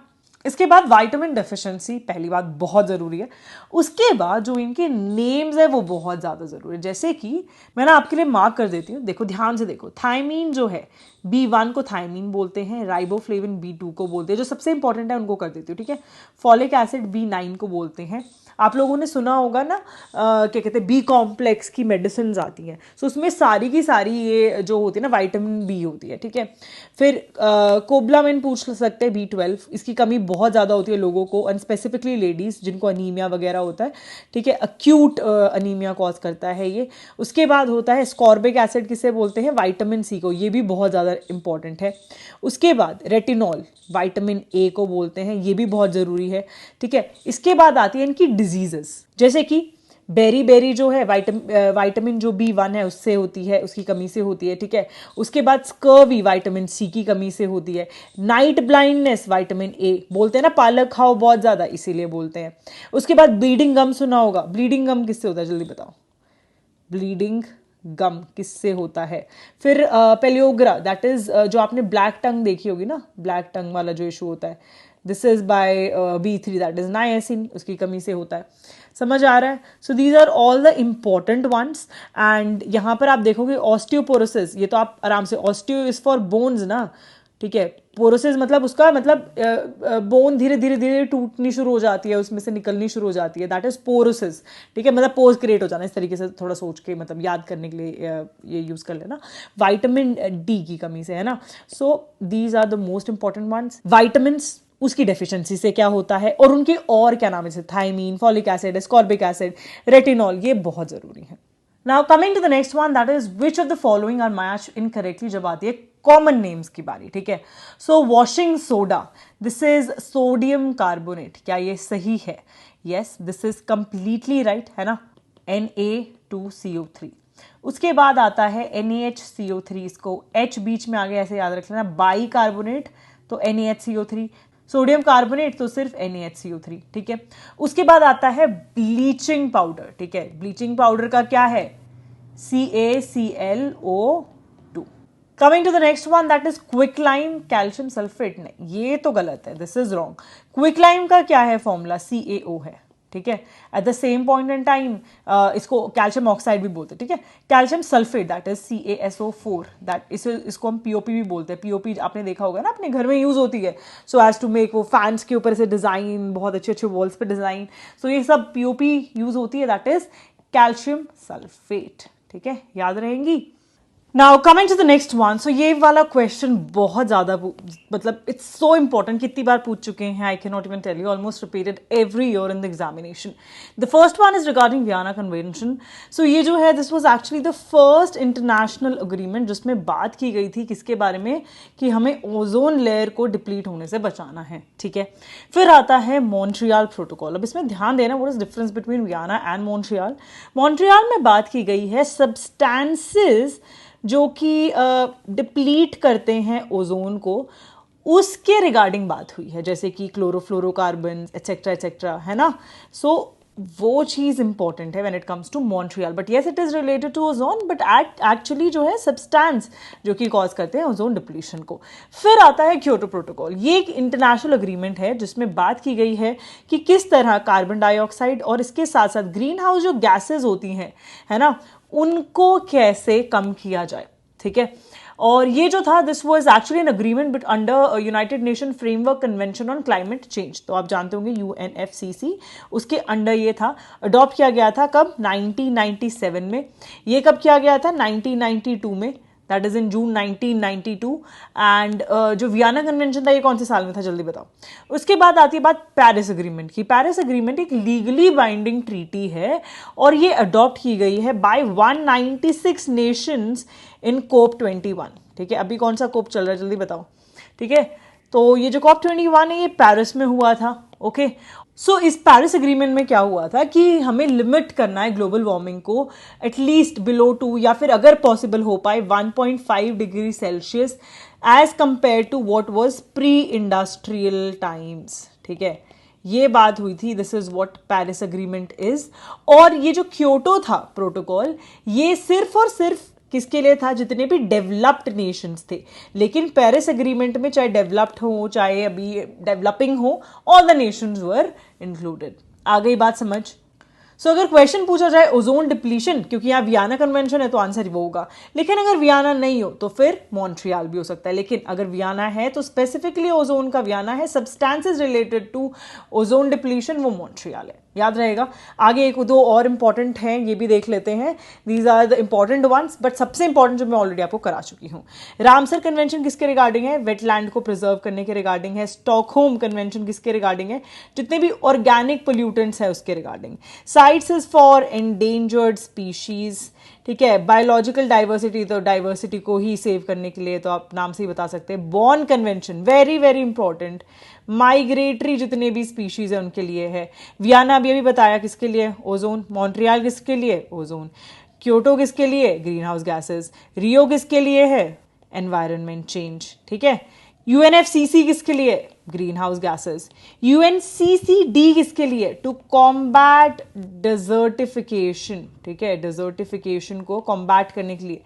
इसके बाद विटामिन डेफिशिएंसी, पहली बात बहुत ज़रूरी है। उसके बाद जो इनके नेम्स है वो बहुत ज़्यादा ज़रूरी है। जैसे कि मैं ना आपके लिए मार्क कर देती हूँ, देखो ध्यान से देखो। थायमीन जो है, B1 को थायमीन बोलते हैं, राइबोफ्लेविन B2 को बोलते हैं, जो सबसे इंपॉर्टेंट है उनको कर देती हूँ, ठीक है। फॉलिक एसिड B9 को बोलते हैं। आप लोगों ने सुना होगा ना क्या कहते हैं, बी कॉम्प्लेक्स की मेडिसिन आती हैं, सो उसमें सारी की सारी ये जो होती है ना विटामिन बी होती है, ठीक है। फिर कोबलामिन पूछ सकते हैं, B12, इसकी कमी बहुत ज़्यादा होती है लोगों को, एंड स्पेसिफिकली लेडीज़ जिनको अनीमिया वगैरह होता है, ठीक है, अक्यूट अनीमिया कॉज करता है ये। उसके बाद होता है स्कॉर्बिक एसिड, किसे बोलते हैं, विटामिन सी को, ये भी बहुत ज़्यादा इंपॉर्टेंट है। उसके बाद रेटिनॉल, विटामिन ए को बोलते हैं, ये भी बहुत ज़रूरी है, ठीक है। इसके बाद आती है इनकी डिजीजेस, जैसे कि बेरी बेरी जो है विटामिन जो B1 है उससे होती है, उसकी कमी से होती है, ठीक है। उसके बाद स्कर्वी विटामिन C की कमी से होती है। नाइट ब्लाइंडनेस विटामिन A, बोलते हैं ना पालक खाओ बहुत ज़्यादा, इसीलिए बोलते हैं। उसके बाद ब्लीडिंग गम सुना होगा, ब्लीडिंग गम किससे होता है जल्दी बताओ, ब्लीडिंग गम किससे होता है। फिर पेलियोग्रा, दैट इज जो आपने ब्लैक टंग देखी होगी ना, ब्लैक टंग वाला जो इशू होता है, this is by B3, that is niacin, उसकी कमी से होता है। समझ आ रहा है। So these are all the important ones. And यहाँ पर आप देखोगे ऑस्टियोपोरोसिस, ये तो आप आराम से, ऑस्टियो इज फॉर बोन्स ना, ठीक है। पोरोसिस मतलब उसका मतलब बोन धीरे धीरे धीरे टूटनी शुरू हो जाती है, उसमें से निकलनी शुरू हो जाती है, दैट इज पोरोसिस, ठीक है। मतलब पोर्स क्रिएट हो जाना, इस तरीके से थोड़ा सोच के मतलब याद करने के लिए ये यूज कर लेना। विटामिन D की कमी से, है ना। So these are the most important ones. Vitamins, उसकी डेफिशिएंसी से क्या होता है, और उनके और क्या नाम है, जैसे thiamine, folic acid, ascorbic acid, retinol, ये बहुत जरूरी है। Now coming to the next one, that is which of the following are matched incorrectly, जब आती है कॉमन नेम्स की बारी, ठीक है। So washing soda, this is sodium carbonate, क्या ये सही है? Yes, this is completely right, है ना, Na2CO3। उसके बाद आता है NaHCO3, इसको H बीच में आगे ऐसे याद रख लेना, बाई कार्बोनेट तो NaHCO3, सोडियम कार्बोनेट तो सिर्फ NaHCO3, ठीक है। उसके बाद आता है ब्लीचिंग पाउडर, ठीक है। ब्लीचिंग पाउडर का क्या है, CaClO2। Coming to the next one, that is quicklime calcium sulphate, नहीं ये तो गलत है, दिस इज रॉन्ग। क्विकलाइम का क्या है फॉर्मूला, CaO है, ठीक है। At the same point in time इसको कैल्शियम ऑक्साइड भी बोलते हैं, ठीक है। Calcium sulphate that is CaSO4, that इसको हम पीओपी भी बोलते हैं। पीओपी आपने देखा होगा ना, अपने घर में यूज होती है, सो एज टू मेक वो फैंस के ऊपर से डिजाइन, बहुत अच्छे अच्छे वॉल्स पे डिजाइन, सो ये सब पीओपी यूज होती है, दैट इज कैल्शियम सल्फेट, ठीक है, याद रहेंगी। Now coming to the next one, so ये वाला क्वेश्चन बहुत ज़्यादा मतलब इट्स सो इंपॉर्टेंट, कितनी बार पूछ चुके हैं, I can not even tell you, almost repeated every year in the examination. The first one is regarding Vienna convention. So ये जो है, this was actually the first international agreement जिसमें बात की गई थी किसके बारे में, कि हमें ओजोन लेयर को डिप्लीट होने से बचाना है, ठीक है। फिर आता है मॉन्ट्रियल प्रोटोकॉल। अब इसमें ध्यान देना, what is difference between Vienna and Montreal. Montreal में बात की गई है सब्सटेंसेस जो कि डिप्लीट करते हैं ओजोन को, उसके रिगार्डिंग बात हुई है, जैसे कि क्लोरोफ्लोरोकार्बन एटसेट्रा एटसेट्रा, है ना। सो वो चीज़ इंपॉर्टेंट है when it comes to Montreal, but yes it is related to ozone, but actually जो है सब्सटेंस जो कि कॉज करते हैं ओजोन डिप्लीशन को। फिर आता है क्योटो प्रोटोकॉल। ये एक इंटरनेशनल अग्रीमेंट है जिसमें बात की गई है कि किस तरह कार्बन डाइऑक्साइड और इसके साथ साथ ग्रीन हाउस जो गैसेज होती हैं, है ना, उनको कैसे कम किया जाए, ठीक है। और ये जो था, this was actually an agreement but under United nation framework convention on climate change, तो आप जानते होंगे UNFCCC, उसके अंडर ये था। अडॉप्ट किया गया था कब, 1997 में। ये कब किया गया था, 1992 में, that is in June 1992। And जो वियना कन्वेंशन था ये कौन से साल में था, जल्दी बताओ। उसके बाद आती है बात पेरिस अग्रीमेंट की। पेरिस अग्रीमेंट एक लीगली बाइंडिंग ट्रीटी है और ये अडॉप्ट की गई है बाय 196 नेशंस इन COP21, ठीक है। अभी कौन सा COP चल रहा है, जल्दी बताओ, ठीक है। तो ये जो COP21 है ये पेरिस में हुआ था, ओके। सो इस पेरिस एग्रीमेंट में क्या हुआ था कि हमें लिमिट करना है ग्लोबल वार्मिंग को एटलीस्ट बिलो 2, या फिर अगर पॉसिबल हो पाए 1.5 degree Celsius as compared to what was pre industrial times, ठीक है। ये बात हुई थी, this is what Paris agreement is. और ये जो क्योटो था प्रोटोकॉल, ये सिर्फ और सिर्फ किसके लिए था, जितने भी डेवलप्ड नेशंस थे। लेकिन पेरिस एग्रीमेंट में चाहे डेवलप्ड हो चाहे अभी डेवलपिंग हो, all the nations were included. आ गई बात समझ। सो अगर क्वेश्चन पूछा जाए ओजोन डिप्लीशन, क्योंकि यहाँ वियना कन्वेंशन है तो आंसर वो होगा, लेकिन अगर वियना नहीं हो तो फिर मॉन्ट्रियल भी हो सकता है। लेकिन अगर वियना है तो स्पेसिफिकली ओजोन का वियना है, substances related to ozone depletion वो मॉन्ट्रियल है, याद रहेगा। आगे एक दो और इंपॉर्टेंट हैं, ये भी देख लेते हैं। These are the important ones, but सबसे इंपॉर्टेंट जो मैं ऑलरेडी आपको करा चुकी हूँ। रामसर कन्वेंशन किसके रिगार्डिंग है, वेटलैंड को प्रिजर्व करने के रिगार्डिंग है। स्टॉकहोम कन्वेंशन किसके रिगार्डिंग है, जितने भी ऑर्गेनिक पोल्यूटेंट्स है उसके regarding. Sites is for endangered species, ठीक है। बायोलॉजिकल डाइवर्सिटी, तो डाइवर्सिटी को ही सेव करने के लिए तो आप नाम से ही बता सकते हैं। Born convention, very very important, migratory जितने भी स्पीशीज है उनके लिए है। वियना भी अभी बताया किसके लिए, ओजोन। मॉन्ट्रियल किसके लिए, ओजोन। क्योटो किसके लिए, ग्रीन हाउस गैसेज। रियो किसके लिए है, एनवायरनमेंट चेंज, ठीक है। यूएनएफसीसी किसके लिए, ग्रीन हाउस गैसेस। यूएनसीसीडी किसके लिए, टू कॉम्बैट डिजर्टिफिकेशन, ठीक है, डिजर्टिफिकेशन को कॉम्बैट करने के लिए।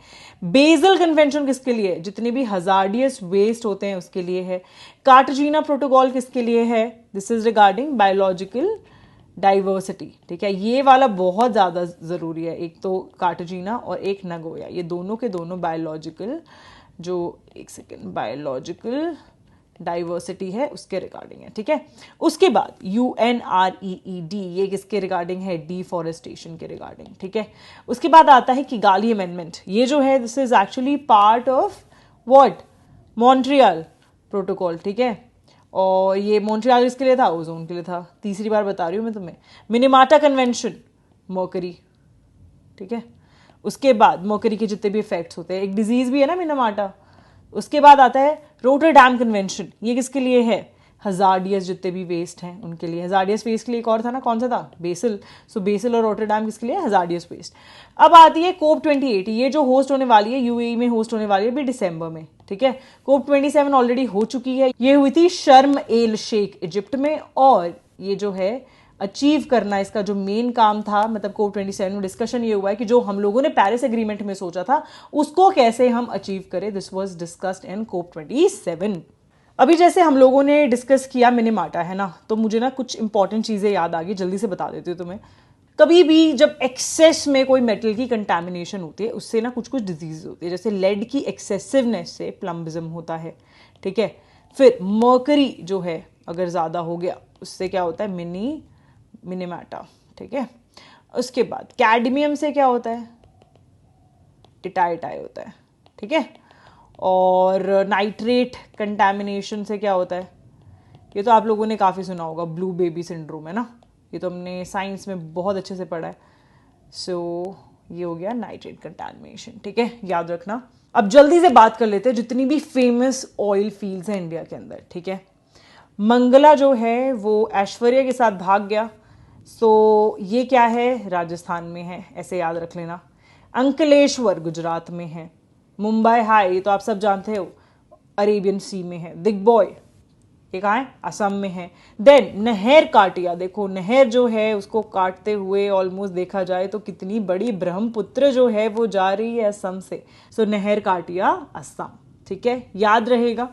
बेजल कन्वेंशन किसके लिए, जितने भी हजार्डियस वेस्ट होते हैं उसके लिए है। कार्टाजीना प्रोटोकॉल किसके लिए है, this is regarding biological diversity, ठीक है। ये वाला बहुत ज़्यादा ज़रूरी है, एक तो कार्टाजीना और एक नगोया, ये दोनों के दोनों बायोलॉजिकल, जो एक सेकेंड, बायोलॉजिकल डाइवर्सिटी है उसके रिगार्डिंग है, ठीक है। उसके बाद UNREED, ये किसके रिगार्डिंग है, डिफॉरेस्टेशन के रिगार्डिंग, ठीक है। उसके बाद आता है किगाली अमेंडमेंट, ये जो है this is actually part of what, Montreal protocol, ठीक है। और ये मॉन्ट्रियल किसके लिए था, ओजोन के लिए था। तीसरी बार बता रही हूँ मैं तुम्हें। मिनीमाटा कन्वेंशन, मर्करी, ठीक है। उसके बाद मर्करी के जितने भी इफेक्ट्स होते हैं, एक डिजीज भी है ना मिनीमाटा। उसके बाद आता है रोटरडैम कन्वेंशन, ये किसके लिए है, हजार्डियस जितने भी वेस्ट हैं उनके लिए। हजार्डियस वेस्ट के लिए एक और था ना, कौन सा था, बेसिल। सो बेसिल और रोटरडैम किसके लिए, हजार्डियस वेस्ट। अब आती है कोप 28, ये जो होस्ट होने वाली है, यूएई में होस्ट होने वाली है अभी दिसंबर में, ठीक है। कोप 27 ऑलरेडी हो चुकी है, ये हुई थी शर्म एल शेख इजिप्ट में। और ये जो है अचीव करना, इसका जो मेन काम था, मतलब कोप 27 में डिस्कशन ये हुआ है कि जो हम लोगों ने पेरिस एग्रीमेंट में सोचा था उसको कैसे हम अचीव करें। दिस वाज डिस्कस्ड इन कोप 27। अभी जैसे हम लोगों ने डिस्कस किया मिनीमाटा, है ना, तो मुझे ना कुछ इंपॉर्टेंट चीजें याद आ गई, जल्दी से बता देती हूँ तुम्हें। कभी भी जब एक्सेस में कोई मेटल की कंटामिनेशन होती है उससे ना कुछ कुछ डिजीज होती है, जैसे लेड की एक्सेसिवनेस से प्लम्बिज्म होता है, ठीक है। फिर मर्करी जो है अगर ज़्यादा हो गया उससे क्या होता है, मिनीमाटा, ठीक है। उसके बाद कैडमियम से क्या होता है, टिटाइटाई होता है, ठीक है। और नाइट्रेट कंटामिनेशन से क्या होता है, ये तो आप लोगों ने काफ़ी सुना होगा, ब्लू बेबी सिंड्रोम, है ना, ये तो हमने साइंस में बहुत अच्छे से पढ़ा है। सो ये हो गया नाइट्रेट कंटामिनेशन, ठीक है, याद रखना। अब जल्दी से बात कर लेते हैं जितनी भी फेमस ऑयल फील्ड्स हैं इंडिया के अंदर, ठीक है। मंगला जो है वो ऐश्वर्या के साथ भाग गया, सो ये क्या है, राजस्थान में है, ऐसे याद रख लेना। अंकलेश्वर गुजरात में है। मुंबई हाई, ये तो आप सब जानते हो, अरेबियन सी में है। दिग्बॉय ये कहाँ है, असम में है। देन नहर काटिया, देखो नहर जो है उसको काटते हुए ऑलमोस्ट देखा जाए तो कितनी बड़ी ब्रह्मपुत्र जो है वो जा रही है असम से। सो नहर काटिया असम, ठीक है, याद रहेगा।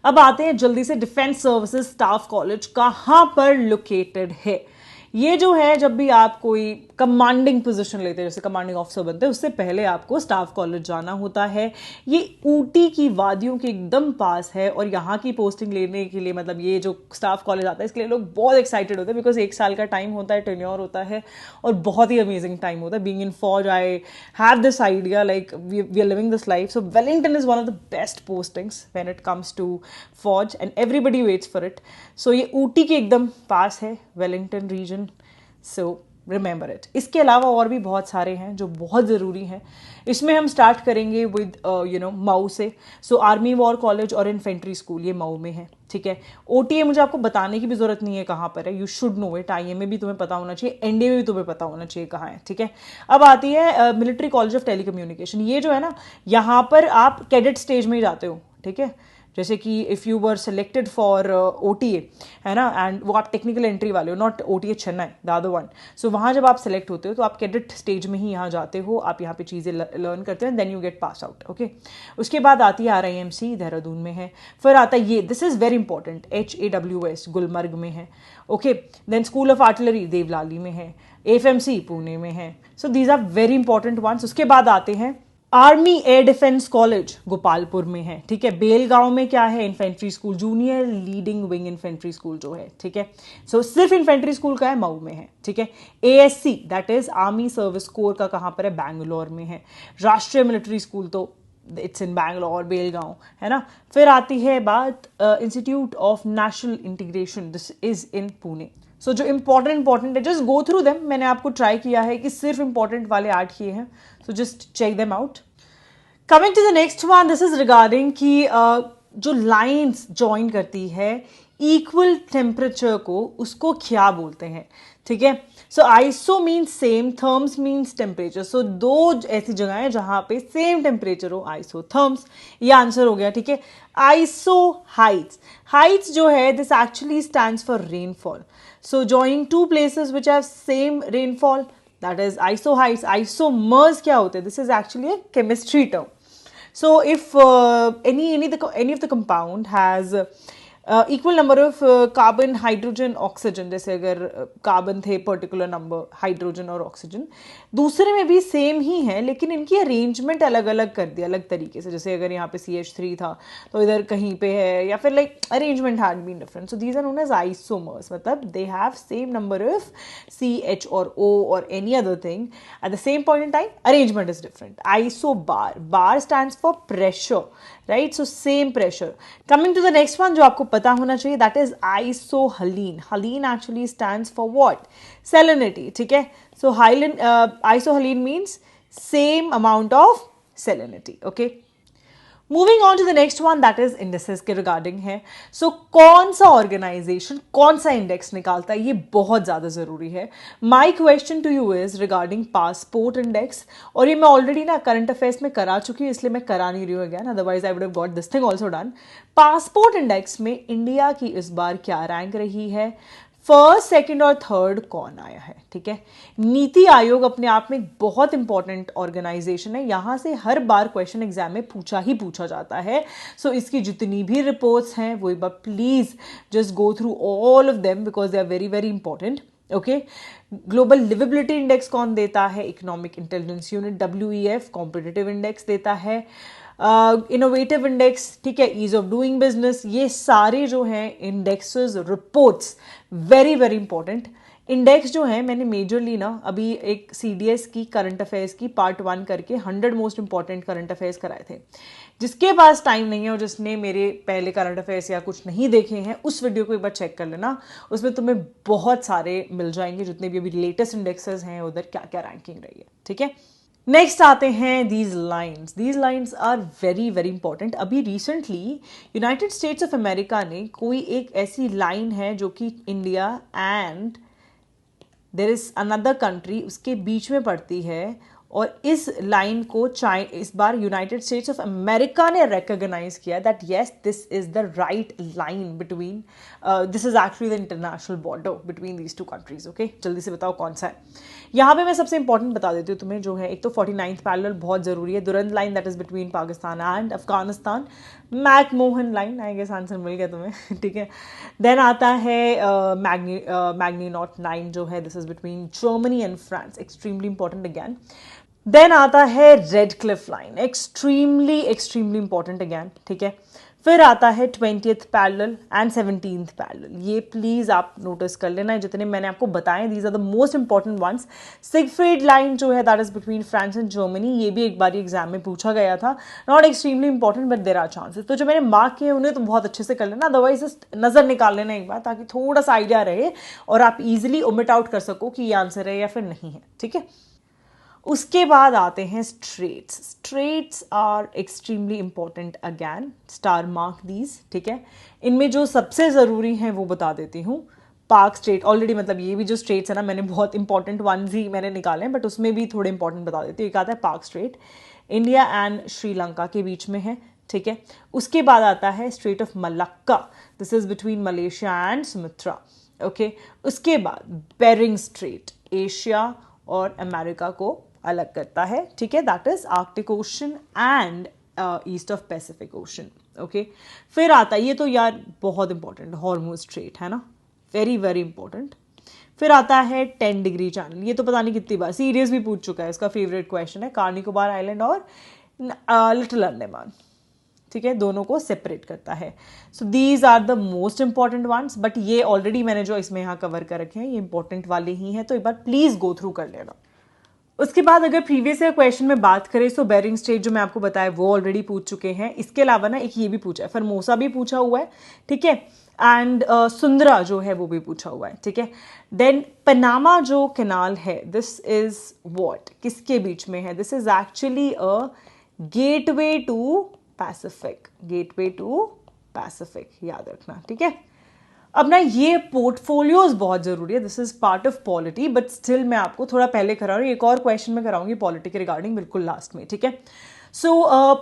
अब आते हैं जल्दी से, डिफेंस सर्विसेज स्टाफ कॉलेज कहाँ पर लोकेटेड है। ये जो है जब भी आप कोई कमांडिंग पोजीशन लेते हैं, जैसे कमांडिंग ऑफिसर बनते हैं, उससे पहले आपको स्टाफ कॉलेज जाना होता है। ये ऊटी की वादियों के एकदम पास है और यहाँ की पोस्टिंग लेने के लिए, मतलब ये जो स्टाफ कॉलेज आता है इसके लिए लोग बहुत एक्साइटेड होते हैं, बिकॉज 1 साल का टाइम होता है, टेन्योर होता है और बहुत ही अमेजिंग टाइम होता है। बीइंग इन फौज, I have this idea like we are living this life. So Wellington is one of the best postings when it comes to फौज and everybody waits for it. So ये ऊटी के एकदम पास है, Wellington region, so remember it. इसके अलावा और भी बहुत सारे हैं जो बहुत ज़रूरी हैं। इसमें हम स्टार्ट करेंगे विद मऊ से। सो आर्मी वॉर कॉलेज और इन्फेंट्री स्कूल ये मऊ में है, ठीक है। ओटीए मुझे आपको बताने की भी जरूरत नहीं है कहाँ पर है, यू शुड नो इट। आईए में भी तुम्हें पता होना चाहिए, एनडीए में भी तुम्हें पता होना चाहिए कहाँ है, ठीक है। अब आती है मिलिट्री कॉलेज ऑफ टेलीकम्युनिकेशन। ये जो है ना, यहाँ पर आप कैडेट स्टेज में ही जाते हो, ठीक है। जैसे कि if you were selected for OTA, है ना, एंड वो आप टेक्निकल एंट्री वाले हो, not OTA Chennai, the other one. So वहाँ जब आप सेलेक्ट होते हो तो आप कैडेट स्टेज में ही यहाँ जाते हो, आप यहाँ पे चीज़ें लर्न करते हो, then you get pass out, okay. उसके बाद आती है RIMC, देहरादून में है। फिर आता है ये, this is very important, HAWS Gulmarg में है, okay. Then school of artillery Deolali में है। FMC पुणे में है। So these are very important ones. उसके बाद आते हैं army air defence college Gopalpur में है, ठीक है। बेलगांव में क्या है, infantry school, junior leading wing infantry school जो है, ठीक है। सो सिर्फ इन्फेंट्री स्कूल का है, मऊ में है, ठीक है। ASC that is army service corps का कहाँ पर है, बैंगलोर में है। राष्ट्रीय मिलिट्री स्कूल तो इट्स इन बैंगलोर, बेलगांव, है ना। फिर आती है बात institute of national integration, this is in Pune. So जो इंपॉर्टेंट है जस्ट गो थ्रू देम. मैंने आपको ट्राई किया है कि सिर्फ इंपॉर्टेंट वाले ऐड किए हैं, so just check them out. Coming to the next one, this is regarding कि जो लाइंस ज्वाइन करती है इक्वल टेम्परेचर को, उसको क्या बोलते हैं. ठीक है, so iso means same, therms means temperature. So दो ऐसी जगह है जहां पे सेम टेम्परेचर हो, आइसोथर्म्स. ये आंसर हो गया. ठीक है, आइसो हाइट्स. हाइट्स जो है this actually stands for rainfall. So joining two places which have same rainfall, that is isohyets. Isomers क्या होते हैं, this is actually a chemistry term. So if any of the compound has equal number of carbon, hydrogen, oxygen, जैसे अगर कार्बन थे पर्टिकुलर नंबर, हाइड्रोजन और ऑक्सीजन, दूसरे में भी सेम ही है लेकिन इनकी अरेंजमेंट अलग अलग कर दिया अलग तरीके से. जैसे अगर यहाँ पे CH3 था तो इधर कहीं पे है, या फिर like arrangement had been different. So these are known as isomers, मतलब they have same number of CH और O और any other thing at the same point in time, arrangement is different. Isobar, bar stands for pressure, right? So same pressure. Coming to the next one जो आपको पता होना चाहिए, that is isohaline. Haline actually stands for what? Salinity. ठीक है, so isohaline means same amount of salinity. Okay. Moving on to the next one, that is indexes के रिगार्डिंग है. सो कौन सा ऑर्गेनाइजेशन कौन सा इंडेक्स निकालता है, ये बहुत ज़्यादा ज़रूरी है. My question to you is regarding passport index. और ये मैं ऑलरेडी ना करंट अफेयर्स में करा चुकी हूँ, इसलिए मैं करा नहीं रही हूँ again, otherwise I would have got this thing also done. Passport index में इंडिया की इस बार क्या रैंक रही है, फर्स्ट, सेकंड और थर्ड कौन आया है. ठीक है, नीति आयोग अपने आप में बहुत इंपॉर्टेंट ऑर्गेनाइजेशन है, यहां से हर बार क्वेश्चन एग्जाम में पूछा जाता है. सो इसकी जितनी भी रिपोर्ट्स हैं वो एक बार please just go through all of them because they are very very important. Okay, global liveability index कौन देता है, economic intelligence unit WEF. Competitive index देता है इनोवेटिव इंडेक्स. ठीक है, ईज ऑफ डूइंग बिजनेस. ये सारे जो हैं indexes, reports, very very important. Index जो है मैंने मेजरली ना अभी एक CDS की करंट अफेयर्स की पार्ट 1 करके 100 मोस्ट इंपॉर्टेंट करंट अफेयर्स कराए थे. जिसके पास टाइम नहीं है और जिसने मेरे पहले करंट अफेयर्स या कुछ नहीं देखे हैं, उस वीडियो को एक बार चेक कर लेना, उसमें तुम्हें बहुत सारे मिल जाएंगे जितने भी अभी लेटेस्ट इंडेक्सेस हैं उधर क्या क्या रैंकिंग रही है. ठीक है, नेक्स्ट आते हैं these lines. These lines are very very important. अभी recently United States of America ने कोई एक ऐसी लाइन है जो कि India and there is another country उसके बीच में पड़ती है, और इस लाइन को इस बार यूनाइटेड स्टेट्स ऑफ अमेरिका ने रिकॉग्नाइज किया that yes this is the right line between, this is actually the international border between these two countries. Okay, जल्दी से बताओ कौन सा है. यहाँ पे मैं सबसे इंपॉर्टेंट बता देती हूँ तुम्हें, जो है एक तो 49th पैरेलल बहुत जरूरी है, Durand line that is between Pakistan and Afghanistan. McMahon line, I guess answer मिल गया तुम्हें. ठीक है, देन आता है मैग्नी नॉट 9 जो है this is between Germany and France, extremely important again. Then आता है Radcliffe line, extremely extremely important again. ठीक है, फिर आता है 20th parallel and 17th parallel. ये प्लीज आप नोटिस कर लेना है, जितने मैंने आपको बताए these are the most important ones. Siegfried line जो है that is between France and Germany, ये भी एक बार एग्जाम में पूछा गया था. Not extremely important but there are chances. तो जो मैंने मार्क किए उन्हें तो बहुत अच्छे से कर लेना, अदरवाइज जस्ट नजर निकाल लेना एक बार, ताकि थोड़ा सा आइडिया रहे और आप इजिली ओमिट आउट कर सको कि ये आंसर है या फिर नहीं है. ठीक है, उसके बाद आते हैं straits. Straits are extremely important again, star mark these. ठीक है, इनमें जो सबसे ज़रूरी हैं वो बता देती हूँ. पार्क स्ट्रेट ऑलरेडी, मतलब ये भी जो स्ट्रेट्स है ना मैंने बहुत इंपॉर्टेंट वंस ही मैंने निकाले हैं, बट उसमें भी थोड़े इंपॉर्टेंट बता देती हूँ. एक आता है park straight, India and Sri Lanka के बीच में है. ठीक है, उसके बाद आता है straight of Malacca, this is between Malaysia and Sumatra. Okay, उसके बाद बेरिंग स्ट्रेट, एशिया और अमेरिका को अलग करता है. ठीक है, that is Arctic ocean and east of Pacific ocean. Okay, फिर आता है, ये तो यार बहुत इंपॉर्टेंट, हॉर्मुज स्ट्रेट है ना, वेरी वेरी इंपॉर्टेंट. फिर आता है 10 डिग्री चैनल, ये तो पता नहीं कितनी बार सीरियस भी पूछ चुका है, इसका फेवरेट क्वेश्चन है. कार्निकोबार आइलैंड और लिटिल अंडमान. ठीक है, दोनों को सेपरेट करता है. So these are the most important ones, but ये ऑलरेडी मैंने जो इसमें यहाँ कवर कर रखे हैं ये इंपॉर्टेंट वाले ही हैं, तो एक बार प्लीज गो थ्रू कर लेना. उसके बाद अगर प्रीवियस ईयर क्वेश्चन में बात करें तो बेरिंग स्ट्रेट जो मैं आपको बताया वो ऑलरेडी पूछ चुके हैं. इसके अलावा ना एक ये भी पूछा है, फॉर्मोसा भी पूछा हुआ है. ठीक है, एंड सुंदरा जो है वो भी पूछा हुआ है, ठीक है। देन पनामा जो कैनाल है, दिस इज व्हाट, किसके बीच में है? This is actually a gateway to Pacific, gateway to Pacific, याद रखना, ठीक है। अब ना ये पोर्टफोलियोज बहुत जरूरी है, this is part of polity, but still मैं आपको थोड़ा पहले करा रही हूँ, एक और क्वेश्चन में कराऊंगी पॉलिटी के रिगार्डिंग बिल्कुल लास्ट में, ठीक है। सो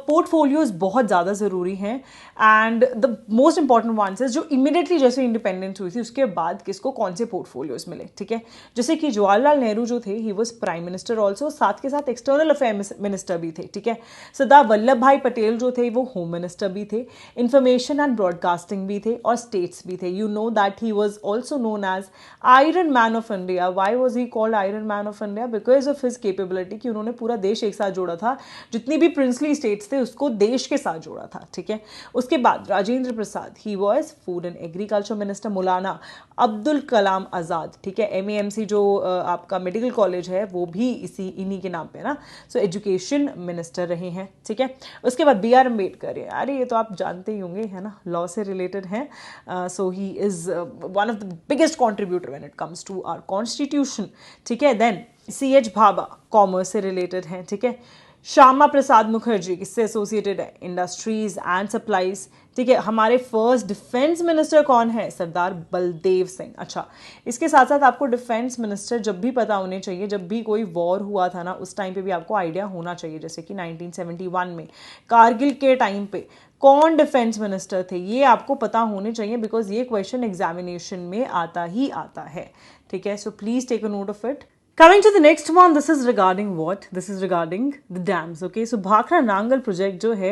पोर्टफोलियोज बहुत ज़्यादा ज़रूरी हैं and the most important ones है जो इमीडिएटली जैसे इंडिपेंडेंस हुई थी उसके बाद किसको कौन से पोर्टफोलियोज मिले, ठीक है। जैसे कि जवाहरलाल नेहरू जो थे he was prime minister also, साथ के साथ एक्सटर्नल अफेयर मिनिस्टर भी थे, ठीक है। सरदार वल्लभ भाई पटेल जो थे वो होम मिनिस्टर भी थे, इंफॉर्मेशन एंड ब्रॉडकास्टिंग भी थे और स्टेट्स भी थे। You know that he was also known as iron man of India. Why was he called iron man of India? Because of his capability कि उन्होंने पूरा देश एक साथ जोड़ा था, जितनी भी प्रिंसली स्टेट्स थे उसको देश के साथ जोड़ा था, ठीक है। उसके बाद Rajendra Prasad, he was food and agriculture minister. Maulana Abdul Kalam Azad, ठीक है, MAMC जो आपका मेडिकल कॉलेज है वो भी इन्हीं के नाम पे ना, सो एजुकेशन मिनिस्टर रहे हैं, ठीक है। उसके बाद BR अम्बेडकर, अरे ये तो आप जानते ही होंगे, है ना, लॉ से रिलेटेड हैं, so he is one of the biggest contributor when it comes to our constitution, ठीक है। देन CH भाभा, कॉमर्स से रिलेटेड हैं, ठीक है। श्यामा प्रसाद मुखर्जी किससे एसोसिएटेड है? इंडस्ट्रीज एंड सप्लाईज, ठीक है। हमारे फर्स्ट डिफेंस मिनिस्टर कौन है? सरदार बलदेव सिंह। अच्छा, इसके साथ साथ आपको डिफेंस मिनिस्टर जब भी पता होने चाहिए, जब भी कोई वॉर हुआ था ना उस टाइम पे भी आपको आइडिया होना चाहिए, जैसे कि 1971 में कारगिल के टाइम पे कौन डिफेंस मिनिस्टर थे, ये आपको पता होने चाहिए, बिकॉज ये क्वेश्चन एग्जामिनेशन में आता ही आता है, ठीक है। So please take a note of it. Coming to the next one, this is regarding what? This is regarding the dams, okay? So Bhakra Nangal project जो है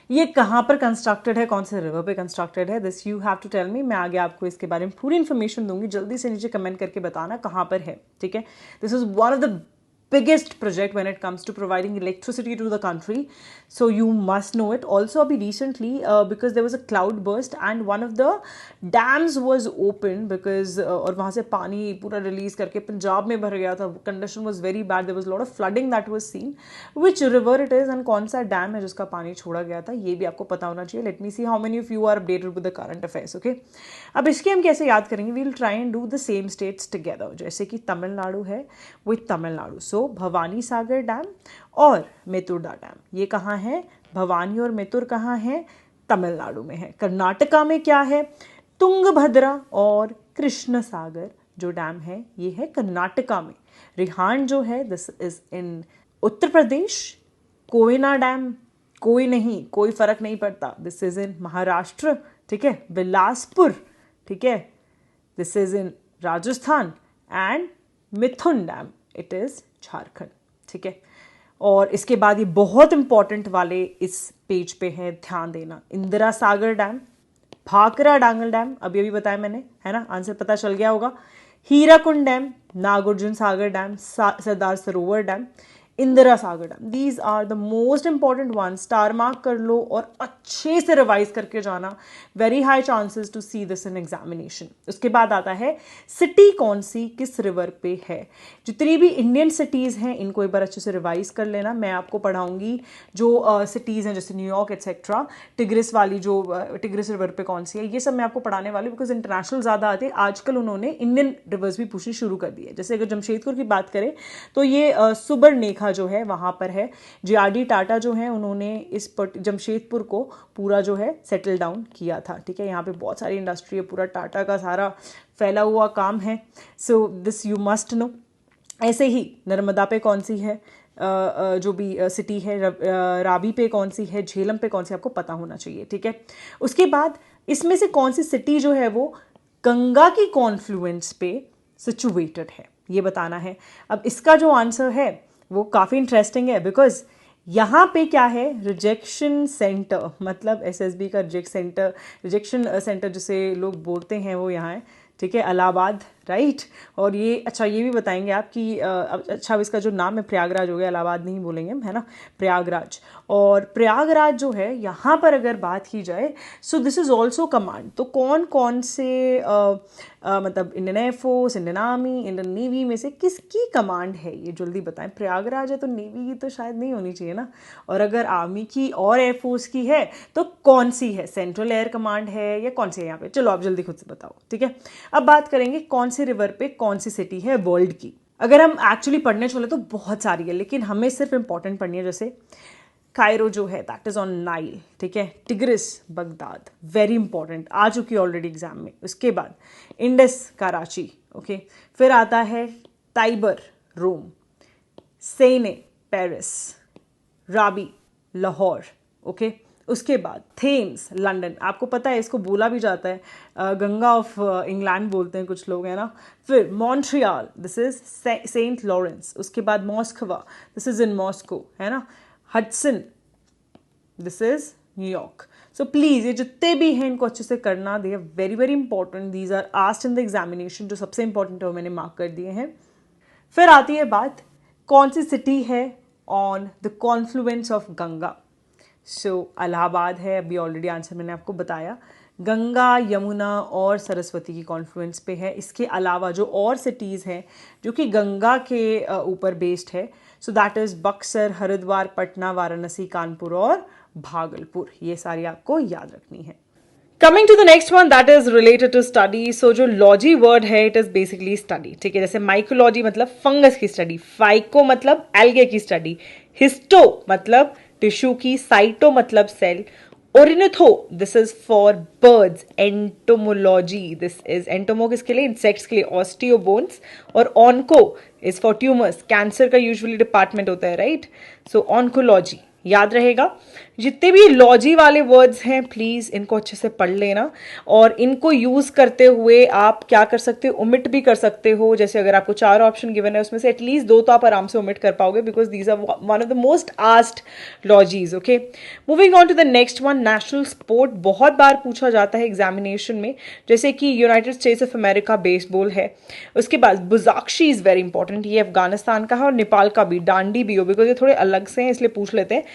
ये कहाँ पर कंस्ट्रक्टेड है, कौन से रिवर पे कंस्ट्रक्टेड है? This you have to tell me. मैं आगे आपको इसके बारे में पूरी इन्फॉर्मेशन दूंगी, जल्दी से नीचे कमेंट करके बताना कहाँ पर है, ठीक है। This is one of the biggest project when it comes to providing electricity to the country, so you must know it. Also abhi recently because there was a cloud burst and one of the dams was opened because और वहाँ से पानी पूरा रिलीज करके पंजाब में भर गया था, condition was very bad, there was a lot of flooding that was seen. which river it is and कौन सा डैम है जिसका पानी छोड़ा गया था, ये भी आपको पता होना चाहिए. Let me see how many of you are updated with the current affairs, okay? अब इसके हम कैसे याद करेंगे? We'll try and do the same states together. जैसे कि तमिलनाडु है with Tamil Nadu, so Bhavani Sagar dam और मेतुरडा डैम, ये कहाँ है? भवानी और मेतुर कहाँ है? तमिलनाडु में है. कर्नाटका में क्या है? तुंगभद्रा और कृष्ण सागर जो डैम है ये है कर्नाटका में. रिहांड जो है this is in Uttar Pradesh. Koyna dam, कोई नहीं, कोई फर्क नहीं पड़ता, दिस इज इन महाराष्ट्र. ठीक है. बिलासपुर, ठीक है, this is in Rajasthan. And Mithun dam, it is Jharkhand. ठीक है. और इसके बाद ये बहुत इंपॉर्टेंट वाले इस पेज पे है, ध्यान देना. इंदिरा सागर डैम, भाखड़ा डांगल डैम, अभी बताया मैंने, है ना, आंसर पता चल गया होगा. Hirakud dam, Nagarjuna Sagar dam, Sardar Sarovar dam, Indira Sagar dam. These are the most important one. Star mark कर लो और अच्छे से रिवाइज करके जाना. Very high chances to see this in examination. उसके बाद आता है सिटी कौन सी किस रिवर पे है. जितनी भी इंडियन सिटीज़ हैं इनको एक बार अच्छे से रिवाइज कर लेना. मैं आपको पढ़ाऊंगी जो सिटीज़ हैं जैसे न्यूयॉर्क एट्सेट्रा. टिग्रिस वाली जो टिग्रिस रिवर पे कौन सी है, ये सब मैं आपको पढ़ाने वाली, बिकॉज इंटरनेशनल ज़्यादा आते हैं. आजकल उन्होंने इंडियन रिवर्स भी पूछनी शुरू कर दी है. जैसे अगर जमशेदपुर की बात करें तो ये सुबर्णरेखा जो है वहाँ पर है. JRD टाटा जो है उन्होंने इस जमशेदपुर को पूरा जो है सेटल डाउन किया था. ठीक है. यहाँ पे बहुत सारी इंडस्ट्री है, पूरा टाटा का सारा फैला हुआ काम है. So this you must know. ऐसे ही नर्मदा पे कौन सी है, जो भी सिटी है, रावी पे कौन सी है, झेलम पे कौन सी, आपको पता होना चाहिए. ठीक है. उसके बाद इसमें से कौन सी सिटी जो है वो गंगा की कॉन्फ्लुएंस पे सिचुएटेड है, ये बताना है. अब इसका जो आंसर है वो काफ़ी इंटरेस्टिंग है, बिकॉज यहाँ पे क्या है, रिजेक्शन सेंटर, मतलब SSB का रिजेक्शन सेंटर जिसे लोग बोलते हैं वो यहाँ है. ठीक है. इलाहाबाद राइट। और ये अच्छा ये भी बताएंगे आप कि अच्छा अब इसका जो नाम है प्रयागराज हो गया, इलाहाबाद नहीं बोलेंगे हम, है ना, प्रयागराज। और प्रयागराज जो है यहाँ पर अगर बात की जाए, सो दिस इज़ ऑल्सो कमांड। तो कौन कौन से मतलब Indian air force, Indian army, Indian navy में से किसकी कमांड है, ये जल्दी बताएं। प्रयागराज है तो नेवी की तो शायद नहीं होनी चाहिए ना, और अगर आर्मी की और एयरफोर्स की है तो कौन सी है, सेंट्रल एयर कमांड है या कौन सी है यहाँ पे, चलो आप जल्दी खुद से बताओ, ठीक है। अब बात करेंगे कौन सी रिवर पे कौन सी सिटी है वर्ल्ड की। अगर हम एक्चुअली पढ़ने चले तो बहुत सारी है, लेकिन हमें सिर्फ इंपॉर्टेंट पढ़नी है। जैसे कायरो जो है दैट इज ऑन नाइल, ठीक है। टिग्रिस बगदाद, वेरी इंपॉर्टेंट, आ चुकी है ऑलरेडी एग्जाम में। उसके बाद इंडस कराची, ओके। फिर आता है टाइबर रोम, सेने पेरिस, राबी लाहौर, ओके। उसके बाद थेम्स लंदन, आपको पता है इसको बोला भी जाता है गंगा ऑफ इंग्लैंड बोलते हैं कुछ लोग, है ना। फिर Montreal, this is Saint Lawrence. उसके बाद Moskva, this is in Moscow, है ना। Hudson, this is New York. So please ये जितने भी हैं इनको अच्छे से करना, they are very very important, these are asked in the examination. जो सबसे इंपॉर्टेंट है वो मैंने मार्क कर दिए हैं। फिर आती है बात कौन सी सिटी है on the confluence of Ganga. So Allahabad है, अभी ऑलरेडी आंसर मैंने आपको बताया। गंगा, यमुना और सरस्वती की कॉन्फ्लुएंस पे है। इसके अलावा जो और सिटीज़ हैं जो कि गंगा के ऊपर बेस्ड है, so that is Buxar, Haridwar, Patna, Varanasi, Kanpur और भागलपुर। ये सारी आपको याद रखनी है। Coming to the next one that is related to study. So जो लॉजी वर्ड है इट इज बेसिकली स्टडी, ठीक है। जैसे माइकोलॉजी मतलब फंगस की स्टडी, फाइको मतलब एल्गे की स्टडी, हिस्टो मतलब टिश्यू की, साइटो मतलब cell, ornitho this is for birds, entomology this is entomo किसके लिए, इंसेक्ट्स के लिए, ऑस्टियोबोन्स, और onco is for tumours, cancer का यूजुअली डिपार्टमेंट होता है, राइट। सो ऑनकोलॉजी याद रहेगा। जितने भी लॉजी वाले वर्ड्स हैं प्लीज इनको अच्छे से पढ़ लेना, और इनको यूज करते हुए आप क्या कर सकते हो, ओमिट भी कर सकते हो। जैसे अगर आपको 4 ऑप्शन गिवन है उसमें से एटलीस्ट 2 तो आप आराम से ओमिट कर पाओगे, because these are one of the most asked logies, okay. Moving on to the next one, national sport बहुत बार पूछा जाता है एग्जामिनेशन में, जैसे कि United States of America baseball है। उसके बाद बुजाक्शी इज वेरी इंपॉर्टेंट, ये अफगानिस्तान का है, और नेपाल का भी, डांडी भी हो, बिकॉज ये थोड़े अलग से हैं इसलिए पूछ लेते हैं।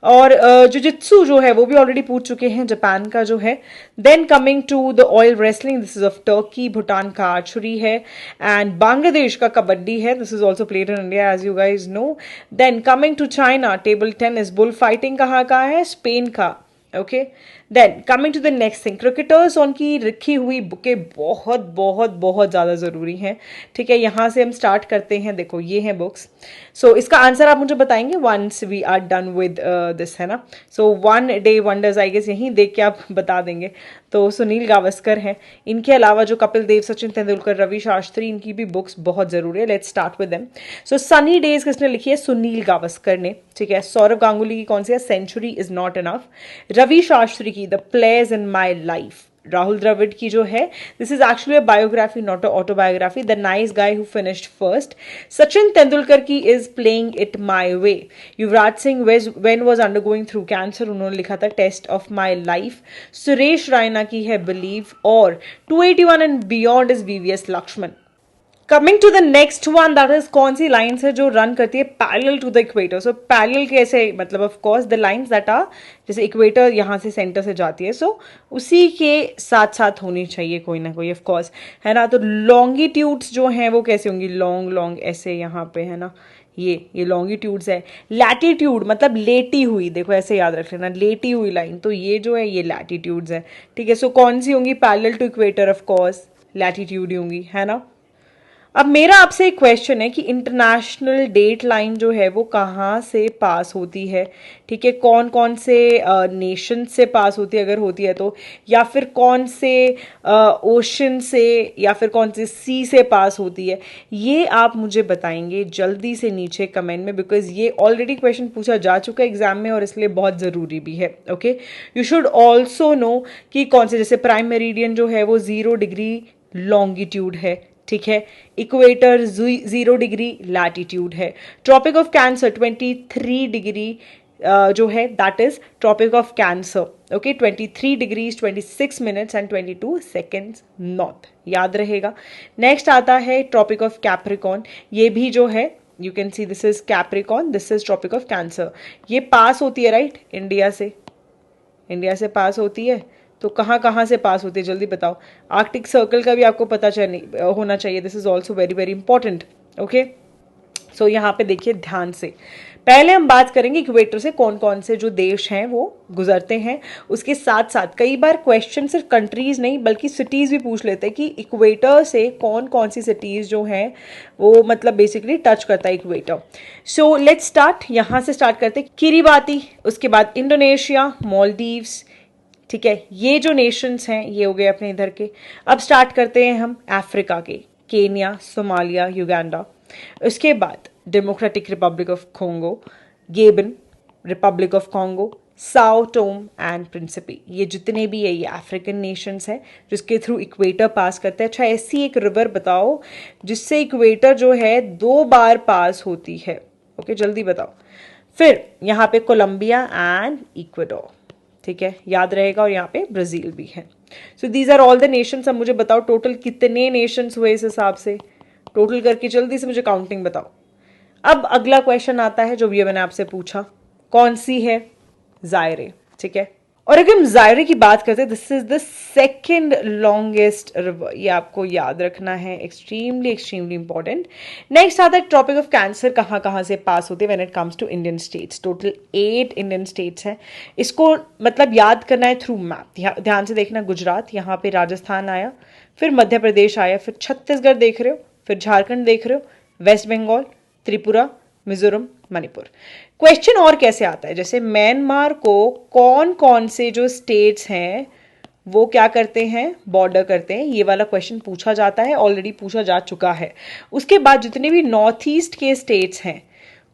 और जुजित्सु जो है वो भी ऑलरेडी पूछ चुके हैं, जापान का जो है। Then coming to the oil wrestling, this is of Turkey, Bhutan का आर्चरी है, एंड बांग्लादेश का कबड्डी है, this is also played in India as you guys know. Then coming to China, table tennis, bull fighting कहाँ का है, स्पेन का, okay. Then coming to the next thing, cricketers उनकी रखी हुई बुकें बहुत बहुत बहुत ज़्यादा ज़रूरी हैं, ठीक है। यहाँ से हम स्टार्ट करते हैं, देखो ये हैं बुक्स। सो इसका आंसर आप मुझे बताएंगे once we are done with this, है ना। So one day wonders I guess यहीं देख के आप बता देंगे। तो सुनील गावस्कर हैं, इनके अलावा जो कपिल देव, सचिन तेंदुलकर, रवि शास्त्री, इनकी भी बुक्स बहुत ज़रूरी है। Let's start with them. So Sunny days किसने लिखी है, सुनील गावस्कर ने, ठीक है। सौरभ गांगुली की कौन सी है, century is not enough. Ravi Shastri की the players in my life. Rahul Dravid की जो है this is actually a biography not a autobiography, the nice guy who finished first. Sachin Tendulkar की is playing it my way. Yuvraj Singh when was undergoing through cancer, उन्होंने लिखा था test of my life. Suresh Raina की है बिलीव, और 281 and beyond is VVS Laxman. Coming to the next one that is कौन सी लाइन्स है जो रन करती है parallel to the equator. So parallel कैसे, मतलब of course the lines that are, जैसे इक्वेटर यहाँ से सेंटर से जाती है, सो उसी के साथ साथ होनी चाहिए कोई ना कोई, ऑफ कोर्स, है ना। तो लॉन्गिट्यूड्स जो हैं वो कैसे होंगी, लॉन्ग लॉन्ग ऐसे यहाँ पे, है ना, ये लॉन्गिट्यूड्स है। लैटिट्यूड मतलब लेटी हुई, देखो ऐसे याद रख लेना, लेटी हुई लाइन, तो ये जो है ये लैटिट्यूड्स है, ठीक है। सो कौन सी होंगी, parallel to equator, of course latitude ही होंगी, है ना। अब मेरा आपसे एक क्वेश्चन है कि इंटरनेशनल डेट लाइन जो है वो कहाँ से पास होती है, ठीक है। कौन कौन से नेशन से पास होती है अगर होती है तो, या फिर कौन से ओशन से, या फिर कौन से सी से पास होती है, ये आप मुझे बताएंगे जल्दी से नीचे कमेंट में, बिकॉज ये ऑलरेडी क्वेश्चन पूछा जा चुका है एग्जाम में और इसलिए बहुत ज़रूरी भी है, okay. You should also know कि कौन से, जैसे प्राइम मेरिडियन जो है वो 0 डिग्री लॉन्गिट्यूड है, ठीक है। इक्वेटर 0 डिग्री लैटिट्यूड है। ट्रॉपिक ऑफ कैंसर 23 डिग्री जो है that is Tropic of Cancer. Okay, 23 degrees 26 minutes and 22 seconds north, याद रहेगा। नेक्स्ट आता है ट्रॉपिक ऑफ कैप्रिकॉन, ये भी जो है you can see this is Capricorn, this is Tropic of Cancer. ये पास होती है राइट इंडिया से, इंडिया से पास होती है। तो कहाँ कहाँ से पास होती है जल्दी बताओ। आर्कटिक सर्कल का भी आपको पता होना चाहिए, this is also very very important. Okay, so यहाँ पे देखिए ध्यान से, पहले हम बात करेंगे इक्वेटर से कौन कौन से जो देश हैं वो गुजरते हैं। उसके साथ साथ कई बार क्वेश्चन सिर्फ कंट्रीज नहीं बल्कि सिटीज भी पूछ लेते हैं कि इक्वेटर से कौन कौन सी सिटीज जो हैं वो मतलब बेसिकली टच करता है इक्वेटर। सो लेट्स स्टार्ट, यहाँ से स्टार्ट करते हैं किरीबाती, उसके बाद इंडोनेशिया, मालदीव्स, ठीक है, ये जो नेशंस हैं ये हो गए अपने इधर के। अब स्टार्ट करते हैं हम अफ्रीका के, केन्या, सोमालिया, युगांडा। उसके बाद democratic Republic of Congo, गेबन, Republic of Congo, Sao Tomé and Principe, ये जितने भी है ये अफ्रीकन नेशंस हैं जिसके थ्रू इक्वेटर पास करते हैं। अच्छा, ऐसी एक रिवर बताओ जिससे इक्वेटर जो है 2 बार पास होती है। ओके, जल्दी बताओ। फिर यहाँ पे कोलंबिया एंड इक्वाडोर, ठीक है, याद रहेगा। और यहाँ पे ब्राजील भी है। So these are all the nations. अब मुझे बताओ टोटल कितने नेशंस हुए इस हिसाब से, टोटल करके जल्दी से मुझे काउंटिंग बताओ। अब अगला क्वेश्चन आता है जो भी मैंने आपसे पूछा, कौन सी है, जायरे, ठीक है। और अगर हम जायरे की बात करते हैं, this is the second longest river, ये आपको याद रखना है, एक्सट्रीमली एक्सट्रीमली इंपॉर्टेंट। नेक्स्ट आता है ट्रॉपिक ऑफ कैंसर कहाँ कहाँ से पास होते हैं when it comes to Indian states. Total 8 Indian states हैं, इसको मतलब याद करना है थ्रू मैप। ध्यान से देखना, गुजरात, यहाँ पे राजस्थान आया, फिर मध्य प्रदेश आया, फिर छत्तीसगढ़ देख रहे हो, फिर झारखंड देख रहे हो, वेस्ट बंगाल, त्रिपुरा, मिजोरम, मणिपुर। क्वेश्चन और कैसे आता है, जैसे म्यांमार को कौन कौन से जो स्टेट्स हैं वो क्या करते हैं, बॉर्डर करते हैं, ये वाला क्वेश्चन पूछा जाता है, ऑलरेडी पूछा जा चुका है। उसके बाद जितने भी नॉर्थ ईस्ट के स्टेट्स हैं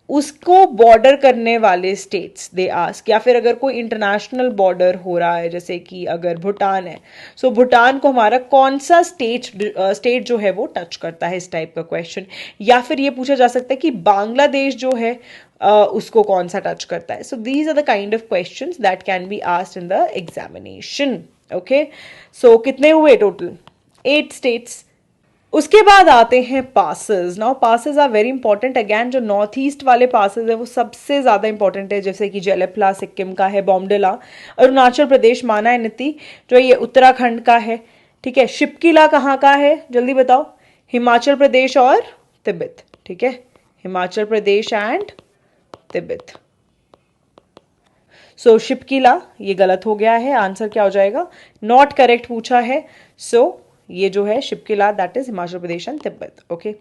उसको बॉर्डर करने वाले स्टेट्स दे आस्क, या फिर अगर कोई इंटरनेशनल बॉर्डर हो रहा है जैसे कि अगर भूटान है, सो भूटान को हमारा कौन सा स्टेट जो है वो टच करता है, इस टाइप का क्वेश्चन। या फिर ये पूछा जा सकता है कि बांग्लादेश जो है उसको कौन सा टच करता है। So these are the kind of questions that can be asked in the examination. Okay, so कितने हुए टोटल, 8 स्टेट्स। उसके बाद आते हैं passes. Now passes are very important again, जो नॉर्थ ईस्ट वाले पासेस है वो सबसे ज़्यादा इंपॉर्टेंट है, जैसे कि जलेपला सिक्किम का है, बॉम्डिला अरुणाचल प्रदेश, मानायनिती जो ये उत्तराखंड का है, ठीक है। शिपकिला कहाँ का है जल्दी बताओ, हिमाचल प्रदेश और तिब्बत, ठीक है, हिमाचल प्रदेश एंड तिब्बत। सो शिपकिला ये गलत हो गया है, आंसर क्या हो जाएगा, नॉट करेक्ट पूछा है। सो ये जो है Shipki La that is Himachal Pradesh and Tibet. Okay,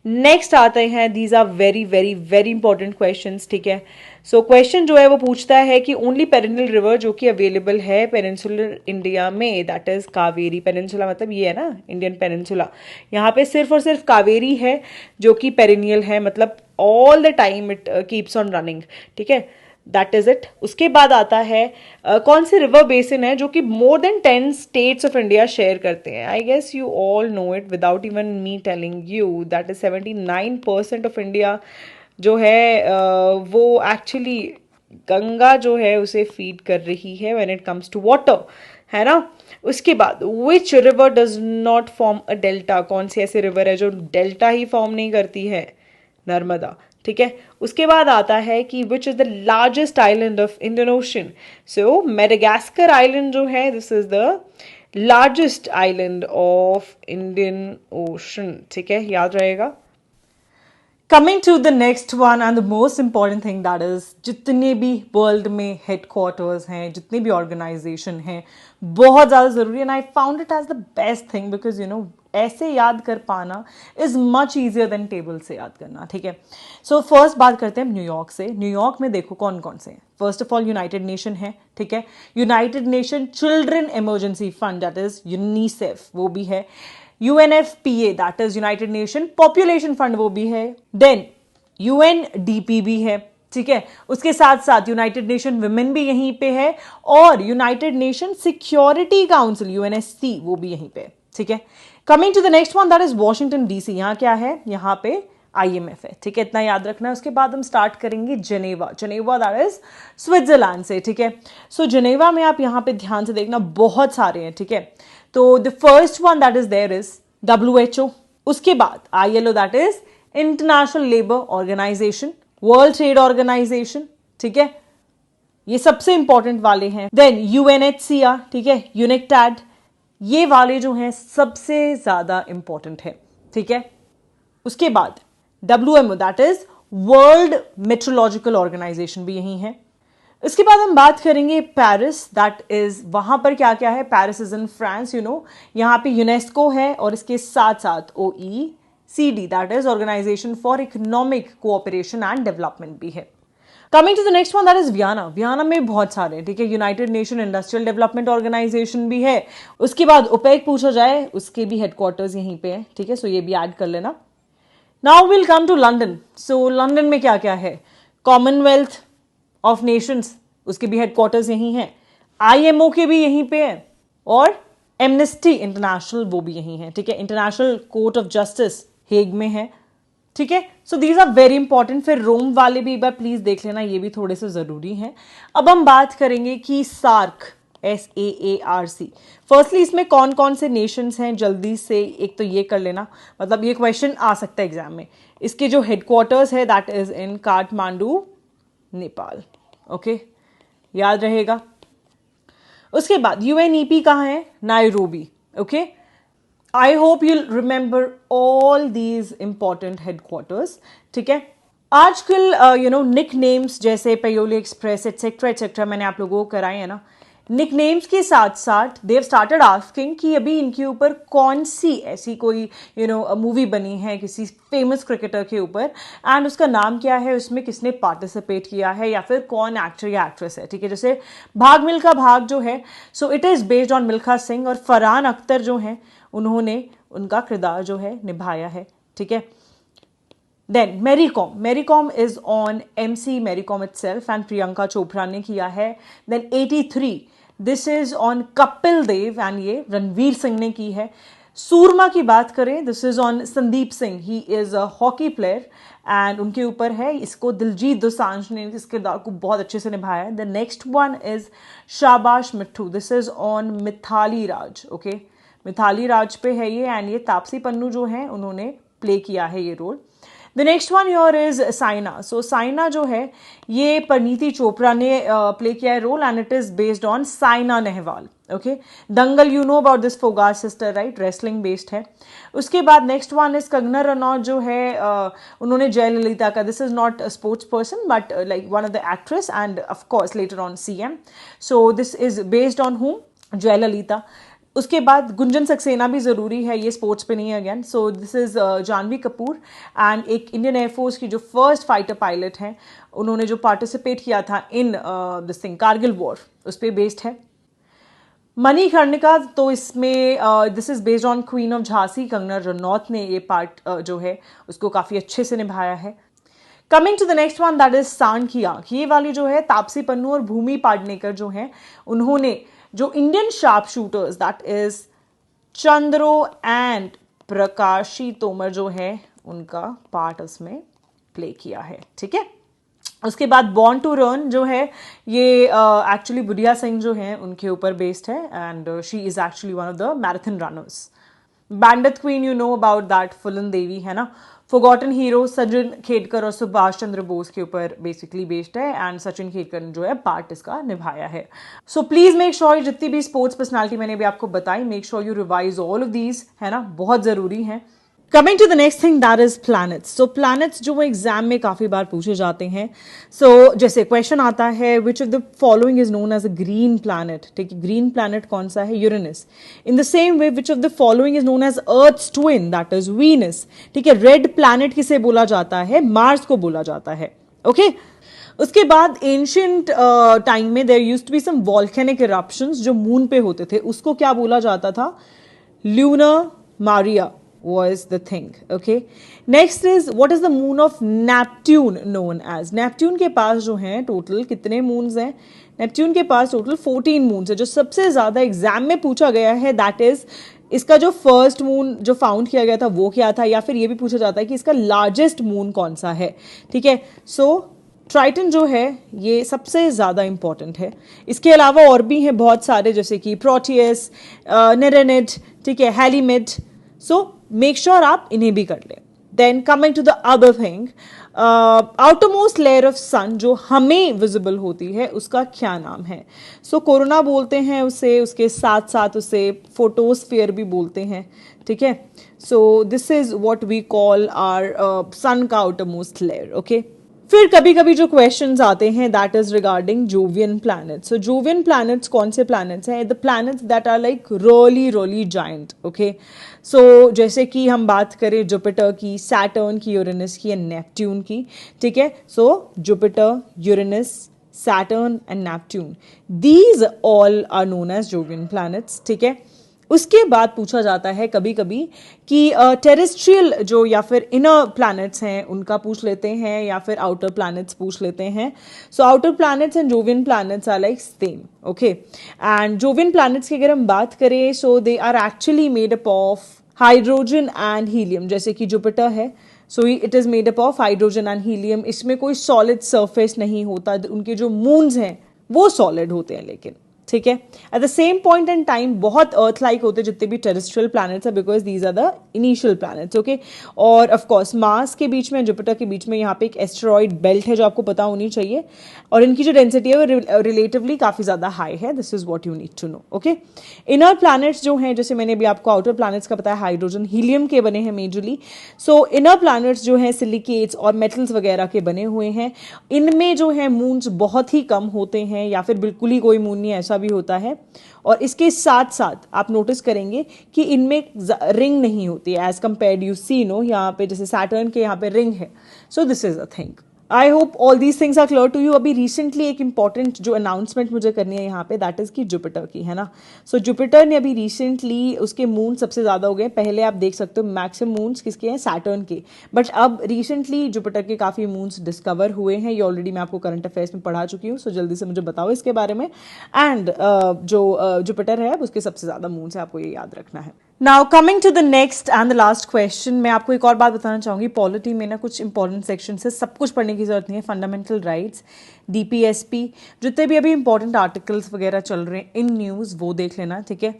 next आते हैं, these are very very very important questions, ठीक है। सो क्वेश्चन जो है वो पूछता है कि ओनली पेरिनियल रिवर जो कि अवेलेबल है पेनिनसुलर इंडिया में, दैट इज कावेरी। पेनिनसुला मतलब ये है ना इंडियन पेनिनसुला, यहाँ पे सिर्फ और सिर्फ कावेरी है जो कि पेरिनियल है, मतलब all the time it keeps on running, ठीक है, दैट इज इट। उसके बाद आता है कौन से रिवर बेसिन है जो कि more than 10 states of India share करते हैं। I guess you all know it without even me telling you, that is 79% of India जो है वो एक्चुअली गंगा जो है उसे फीड कर रही है when it comes to water, है ना। उसके बाद which river does not form a delta, कौन सी ऐसे रिवर है जो डेल्टा ही फॉर्म नहीं करती है, नर्मदा, ठीक है। उसके बाद आता है कि which is the largest island of Indian ocean. So Madagascar island जो है this is the largest island of Indian ocean, ठीक है, याद रहेगा। Coming to the next one and the most important thing that is, जितने भी वर्ल्ड में हेडक्वार्टर्स हैं, जितने भी ऑर्गेनाइजेशन हैं, बहुत ज़्यादा ज़रूरी है। And I found it as the best thing because you know ऐसे याद कर पाना is much easier than table से याद करना, ठीक है। सो फर्स्ट बात करते हैं न्यूयॉर्क से। न्यूयॉर्क में देखो कौन कौन से हैं। First of all United nation है, ठीक है, United nation children emergency fund that is UNICEF वो भी है, UNFPA that is United nation population fund वो भी है, देन UNDP भी है, ठीक है। उसके साथ साथ यूनाइटेड नेशन विमेन भी यहीं पे है, और United Nation Security Council UNSC वो भी यहीं पे, ठीक है। Coming to the next one that is Washington DC। यहाँ क्या है, यहाँ पे IMF है, ठीक है, इतना याद रखना है। उसके बाद हम स्टार्ट करेंगे Geneva. Geneva that is Switzerland से, ठीक है। सो जेनेवा में आप यहाँ पे ध्यान से देखना, बहुत सारे हैं, ठीक है। तो the first one that is there is WHO। उसके बाद ILO that is international labour organisation, world trade organisation, ठीक है, ये सबसे इंपॉर्टेंट वाले हैं। देन UNHCR, ठीक है, यूनिकटैड, ये वाले जो हैं सबसे ज्यादा इंपॉर्टेंट है, ठीक है। उसके बाद WMO that is world meteorological organisation भी यही है। इसके बाद हम बात करेंगे पेरिस, दैट इज वहां पर क्या क्या है, Paris is in France, you know, यहाँ पे यूनेस्को है और इसके साथ साथ OECD that is organisation for economic cooperation and development भी है। Coming to the next one that is Vienna. Vienna में बहुत सारे हैं, ठीक है, United Nation industrial development organisation भी है। उसके बाद ओपेक पूछा जाए, उसके भी हेडक्वार्टर्स यहीं पे है, ठीक है, सो ये भी ऐड कर लेना। Now will come to London. So London में क्या क्या है, कॉमनवेल्थ ऑफ नेशंस, उसके भी हेडक्वार्टर्स यहीं हैं, IMO के भी यहीं पे है, और एमनेस्टी इंटरनेशनल वो भी यहीं है, ठीक है, international court of justice Hague में है, ठीक है। So these are very important. फिर रोम वाले भी एक बार प्लीज देख लेना, ये भी थोड़े से जरूरी हैं। अब हम बात करेंगे कि सार्क, SAARC, फर्स्टली इसमें कौन कौन से नेशंस हैं, जल्दी से एक तो ये कर लेना, मतलब ये क्वेश्चन आ सकता है एग्जाम में। इसके जो हेडक्वार्टर्स है that is in Kathmandu, Nepal, okay, याद रहेगा। उसके बाद UNEP कहाँ है, Nairobi, okay. I hope you'll remember all these important headquarters, ठीक है। आजकल निक नेम्स जैसे पायोली एक्सप्रेस एटसेट्रा एटसेट्रा मैंने आप लोगों को कराए हैं ना, निक नेम्स के साथ साथ देव स्टार्टेड आस्किंग कि अभी इनके ऊपर कौन सी ऐसी कोई मूवी बनी है किसी फेमस क्रिकेटर के ऊपर, एंड उसका नाम क्या है, उसमें किसने पार्टिसिपेट किया है, या फिर कौन एक्टर या एक्ट्रेस है, ठीक है। जैसे भाग मिल्खा भाग जो है, so it is based on Milkha Singh, और फरहान अख्तर जो हैं उन्होंने उनका किरदार जो है निभाया है, ठीक है। Then Mary Kom is on MC Mary Kom itself and Priyanka Chopra ने किया है। Then 83 this is on Kapil Dev and ये रणवीर सिंह ने की है। सूरमा की बात करें, this is on Sandeep Singh, he is a hockey player and उनके ऊपर है। इसको दिलजीत दोसांझ ने इस किरदार को बहुत अच्छे से निभाया है। The next one is Shabaash Mithu, this is on Mithali Raj, okay, Mithali Raj पे है ये, एंड ये तापसी पन्नू जो है उन्होंने प्ले किया है ये role. The next one your is Saina. So Saina जो है ये परिणीति चोपड़ा ने प्ले किया है role, and it is based on Saina Nehwal, okay. Dangal, you know about this Phogat sister, right, wrestling based है। उसके बाद next one is Kangana Ranaut जो है उन्होंने जयललिता का, this is not a sports person but like one of the actress and of course later on CM। So this is based on हुम, जयललिता। उसके बाद गुंजन सक्सेना भी ज़रूरी है, ये स्पोर्ट्स पे नहीं है again. So this is Janhvi Kapoor, and एक इंडियन एयरफोर्स की जो फर्स्ट फाइटर पायलट हैं उन्होंने जो पार्टिसिपेट किया था in this thing Kargil war, उस पर बेस्ड है। मणिकर्णिका, तो इसमें this is based on queen of Jhansi, Kangana Ranaut ने ये पार्ट जो है उसको काफ़ी अच्छे से निभाया है। Coming to the next one that is Saand Ki आंख, ये वाली जो है तापसी पन्नू और भूमि पाडनेकर जो हैं उन्होंने जो Indian sharp shooters that is Chandro and Prakashi Tomar जो है उनका पार्ट उसमें प्ले किया है, ठीक है। उसके बाद बॉर्न टू रन जो है ये एक्चुअली बुढ़िया सिंह जो हैं उनके ऊपर बेस्ड है, and she is actually one of the marathon runners. Bandit queen, you know about that, Phoolan Devi है ना। फॉरगॉटन हीरो सचिन खेड़कर और सुभाष चंद्र बोस के ऊपर बेसिकली बेस्ड है, एंड सचिन खेड़कर ने जो है पार्ट इसका निभाया है। सो प्लीज मेक श्योर जितनी भी स्पोर्ट्स पर्सनालिटी मैंने भी आपको बताई, make sure you revise all of these, है ना, बहुत जरूरी है। Coming to the next thing that is planets. So planets जो वो एग्जाम में काफी बार पूछे जाते हैं। सो जैसे क्वेश्चन आता है which of the following is known as a green planet, ठीक है, ग्रीन प्लैनेट कौन सा है, Uranus. In the same way which of the following is known as earth's twin, that is Venus, ठीक है। रेड प्लैनेट किसे बोला जाता है, मार्स को बोला जाता है, ओके। उसके बाद एंशियंट टाइम में there used to be some volcanic eruptions जो मून पे होते थे, उसको क्या बोला जाता था, lunar maria was the thing, okay. Next is what is the moon of Neptune known as? Neptune के पास जो है टोटल कितने मून्स हैं, नेपट्यून के पास टोटल 14 मून्स है। जो सबसे ज़्यादा एग्जाम में पूछा गया है दैट इज़ इसका जो फर्स्ट मून जो फाउंड किया गया था वो क्या था, या फिर ये भी पूछा जाता है कि इसका लार्जेस्ट मून कौन सा है। ठीक है, सो ट्राइटन जो है ये सबसे ज़्यादा इंपॉर्टेंट है। इसके अलावा और भी हैं बहुत सारे, जैसे कि प्रोटियस, नेरेनिड, ठीक है, हैलीमिड। सो मेक श्योर आप इन्हें भी कर लें। Then coming to the other thing, outermost layer of sun जो हमें विजिबल होती है उसका क्या नाम है? सो कोरोना बोलते हैं उसे, उसके साथ साथ उसे फोटोस्फीयर भी बोलते हैं। ठीक है, so this is what we call our sun का आउटरमोस्ट लेयर। ओके, फिर कभी कभी जो क्वेश्चंस आते हैं that is regarding jovian planets. So jovian planets कौन से प्लैनेट्स हैं? The planets that are like really really giant. Okay, so जैसे कि हम बात करें जुपिटर की, सैटर्न की, यूरेनस की एंड नेपट्यून की। ठीक है, so Jupiter, Uranus, Saturn and Neptune, these all are known as Jovian planets. ठीक है, उसके बाद पूछा जाता है कभी कभी कि टेरेस्ट्रियल जो या फिर इनर प्लैनेट्स हैं उनका पूछ लेते हैं, या फिर आउटर प्लैनेट्स पूछ लेते हैं। So outer planets and jovian planets are like same. Okay, and jovian planets की अगर हम बात करें so they are actually made up of hydrogen and helium. जैसे कि जुपिटर है, so it is made up of hydrogen and helium. इसमें कोई सॉलिड सरफेस नहीं होता। उनके जो मून्स हैं वो सॉलिड होते हैं, लेकिन ठीक है, at the same point in time बहुत अर्थ लाइक होते हैं जितने भी टेरेस्ट्रियल प्लैनेट्स है, because these are the initial planets. Okay, और ऑफ कोर्स मार्स के बीच में, जुपिटर के बीच में यहाँ पे एक एस्टेरॉइड बेल्ट है जो आपको पता होनी चाहिए, और इनकी जो डेंसिटी है वो रिलेटिवली काफी ज्यादा हाई है। This is what you need to know. Okay, inner planets जो हैं, जैसे मैंने भी आपको आउटर प्लैनेट्स का बताया, हाइड्रोजन हीलियम के बने हैं मेजरली। सो इनर प्लैनेट्स जो हैं सिलिकेट्स और मेटल्स वगैरह के बने हुए हैं। इनमें जो है मून्स बहुत ही कम होते हैं, या फिर बिल्कुल ही कोई मून नहीं, ऐसा भी होता है। और इसके साथ साथ आप नोटिस करेंगे कि इनमें रिंग नहीं होती है as compared, you see no यहाँ पे जैसे सैटर्न के यहाँ पे रिंग है। So this is a thing. I hope all these things are clear to you. अभी रिसेंटली एक इंपॉर्टेंट जो अनाउंसमेंट मुझे करनी है यहाँ पे, दैट इज की जुपिटर की, है ना। सो जुपिटर ने अभी रिसेंटली उसके मून सबसे ज्यादा हो गए। पहले आप देख सकते हो मैक्सिमम मून्स किसके हैं, सैटर्न के, बट अब रिसेंटली जुपिटर के काफी मून्स डिस्कवर हुए हैं। ये ऑलरेडी मैं आपको करंट अफेयर्स में पढ़ा चुकी हूँ, सो जल्दी से मुझे बताओ इसके बारे में। एंड जो जुपिटर है उसके सबसे ज्यादा मून्स है, आपको ये याद रखना है। Now coming to the next and the last question, मैं आपको एक और बात बताना चाहूंगी। पॉलिटी में ना कुछ इंपॉर्टेंट सेक्शन है, सब कुछ पढ़ने की जरूरत नहीं है। फंडामेंटल राइट्स, डीपीएसपी, जितने भी अभी इंपॉर्टेंट आर्टिकल्स वगैरह चल रहे हैं इन न्यूज़ वो देख लेना, ठीक है,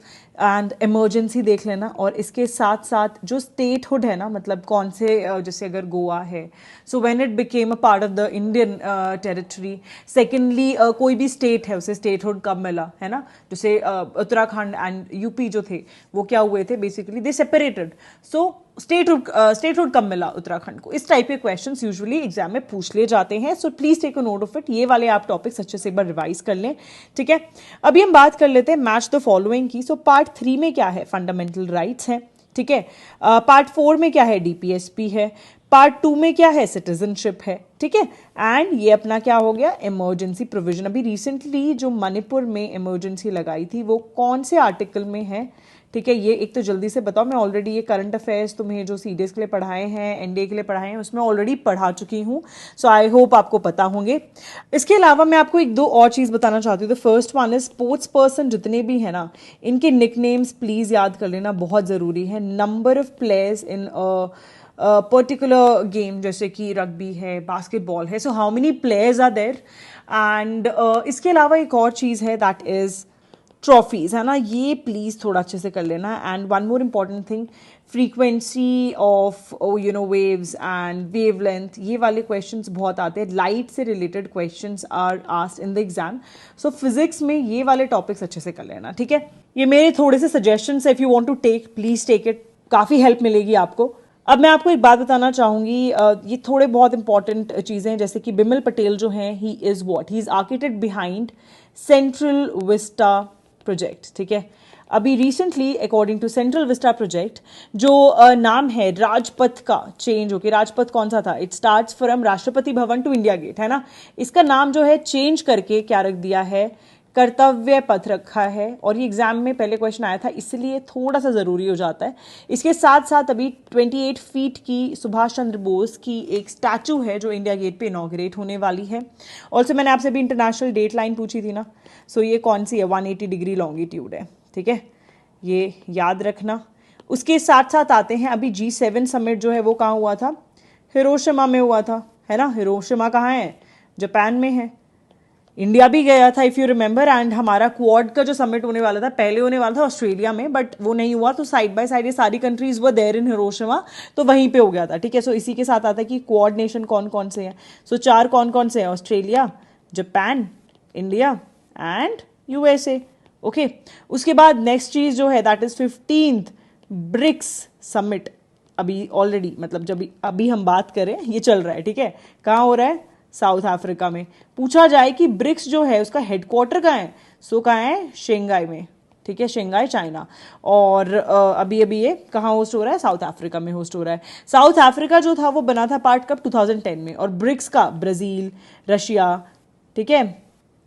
एंड इमरजेंसी देख लेना। और इसके साथ साथ जो स्टेटहुड है ना, मतलब कौन से जैसे अगर गोवा है, so when it became a part of the Indian territory. Secondly कोई भी स्टेट है उसे स्टेटहुड कब मिला, है ना, जैसे उत्तराखंड एंड यूपी जो थे वो क्या हुए थे, basically they separated. So statehood कब मिला उत्तराखंड को, इस टाइप के क्वेश्चंस यूजुअली एग्जाम में पूछ लिए जाते हैं। So please take a note of it. ये वाले आप टॉपिक्स अच्छे से एक बार रिवाइज कर लें, ठीक है। अभी हम बात कर लेते हैं मैच द फॉलोइंग की। सो पार्ट 3 में क्या है, फंडामेंटल राइट्स है, ठीक है। पार्ट 4 में क्या है, डीपीएसपी है। पार्ट 2 में क्या है, सिटीजनशिप है, ठीक है। एंड ये अपना क्या हो गया, इमरजेंसी प्रोविजन। अभी रिसेंटली जो मणिपुर में इमरजेंसी लगाई थी वो कौन से आर्टिकल में है, ठीक है, ये एक तो जल्दी से बताओ। मैं ऑलरेडी ये करंट अफेयर्स तुम्हें जो सीडीएस के लिए पढ़ाए हैं, एनडीए के लिए पढ़ाए हैं, उसमें ऑलरेडी पढ़ा चुकी हूँ। सो आई होप आपको पता होंगे। इसके अलावा मैं आपको एक दो और चीज़ बताना चाहती हूँ। The first one is sports person जितने भी हैं ना, इनके निकनेम्स प्लीज़ याद कर लेना, बहुत ज़रूरी है। Number of players in particular game, जैसे कि रग्बी है, बास्केटबॉल है, so how many players are there. And इसके अलावा एक और चीज़ है दैट इज़ ट्रॉफीज, है ना, ये प्लीज़ थोड़ा अच्छे से कर लेना। And one more important thing, frequency of waves and wavelength, ये वाले क्वेश्चंस बहुत आते हैं। लाइट से related questions are asked in the exam. So physics में ये वाले टॉपिक्स अच्छे से कर लेना, ठीक है। ये मेरे थोड़े से सजेशंस है, if you want to take please take it, काफ़ी हेल्प मिलेगी आपको। अब मैं आपको एक बात बताना चाहूंगी, ये थोड़े बहुत इंपॉर्टेंट चीज़ें, जैसे कि बिमल पटेल जो हैं, he is what, he is architect behind Central Vista project, ठीक है। अभी recently according to Central Vista project जो नाम है राजपथ का चेंज होके, राजपथ कौन सा था, it starts from Rashtrapati Bhavan to India gate, है ना, इसका नाम जो है चेंज करके क्या रख दिया है, कर्तव्य पथ रखा है, और ये एग्जाम में पहले क्वेश्चन आया था इसलिए थोड़ा सा ज़रूरी हो जाता है। इसके साथ साथ अभी 28 फीट की सुभाष चंद्र बोस की एक स्टैचू है जो इंडिया गेट पे इनॉग्रेट होने वाली है। ऑल्सो मैंने आपसे भी इंटरनेशनल डेट लाइन पूछी थी ना, सो ये कौन सी है, 180 डिग्री लॉन्गिट्यूड है, ठीक है, ये याद रखना। उसके साथ साथ आते हैं, अभी G7 समिट जो है वो कहाँ हुआ था, हिरोशिमा में हुआ था, है ना। हिरोशिमा कहाँ है, जापान में है। इंडिया भी गया था इफ़ यू रिमेंबर, एंड हमारा क्वाड का जो समिट होने वाला था पहले होने वाला था ऑस्ट्रेलिया में, बट वो नहीं हुआ, तो साइड बाय साइड ये सारी countries were there in Hiroshima, तो वहीं पे हो गया था, ठीक है। सो इसी के साथ आता है कि क्वाड नेशन कौन कौन से हैं। सो 4 कौन कौन से हैं, Australia, Japan, India and USA, okay. उसके बाद नेक्स्ट चीज़ जो है that is 15th BRICS summit, अभी ऑलरेडी मतलब जब अभी हम बात करें ये चल रहा है, ठीक है। कहाँ हो रहा है, साउथ अफ्रीका में। पूछा जाए कि ब्रिक्स जो है उसका हेडक्वार्टर कहाँ है, सो कहाँ है, शेंघाई में, ठीक है, शेंघाई चाइना। और अभी अभी ये कहाँ होस्ट हो रहा है, साउथ अफ्रीका में होस्ट हो रहा है। साउथ अफ्रीका जो था वो बना था पार्ट कब, 2010 में, और ब्रिक्स का ब्राज़ील, रशिया, ठीक है,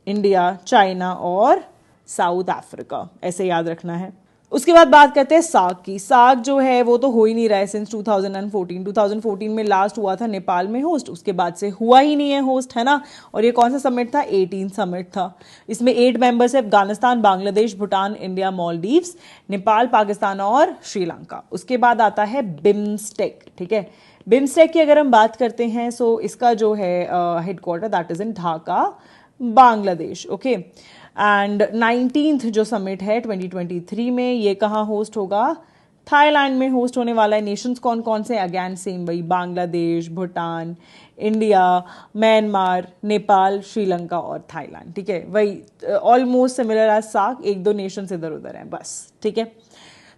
इंडिया, चाइना और साउथ अफ्रीका, ऐसे याद रखना है। उसके बाद बात करते हैं साग की। साग जो है वो तो हो ही नहीं रहा है सिंस 2014 में लास्ट हुआ था नेपाल में होस्ट, उसके बाद से हुआ ही नहीं है होस्ट, है ना। और ये कौन सा समिट था, 18 समिट था। इसमें 8 मेंबर्स है, अफगानिस्तान, बांग्लादेश, भूटान, इंडिया, मालदीव्स, नेपाल, पाकिस्तान और श्रीलंका। उसके बाद आता है बिम्स्टेक, ठीक है। बिम्स्टेक की अगर हम बात करते हैं, सो इसका जो है headquarter that is in Dhaka, Bangladesh, okay. And 19th जो समिट है 2023 में, ये कहाँ होस्ट होगा, थाईलैंड में होस्ट होने वाला है। नेशंस कौन कौन से, अगेन सेम वही, बांग्लादेश, भूटान, इंडिया, म्यांमार, नेपाल, श्रीलंका और थाईलैंड, ठीक है। वही ऑलमोस्ट सिमिलर एज साग, 1-2 नेशंस इधर उधर हैं बस, ठीक है।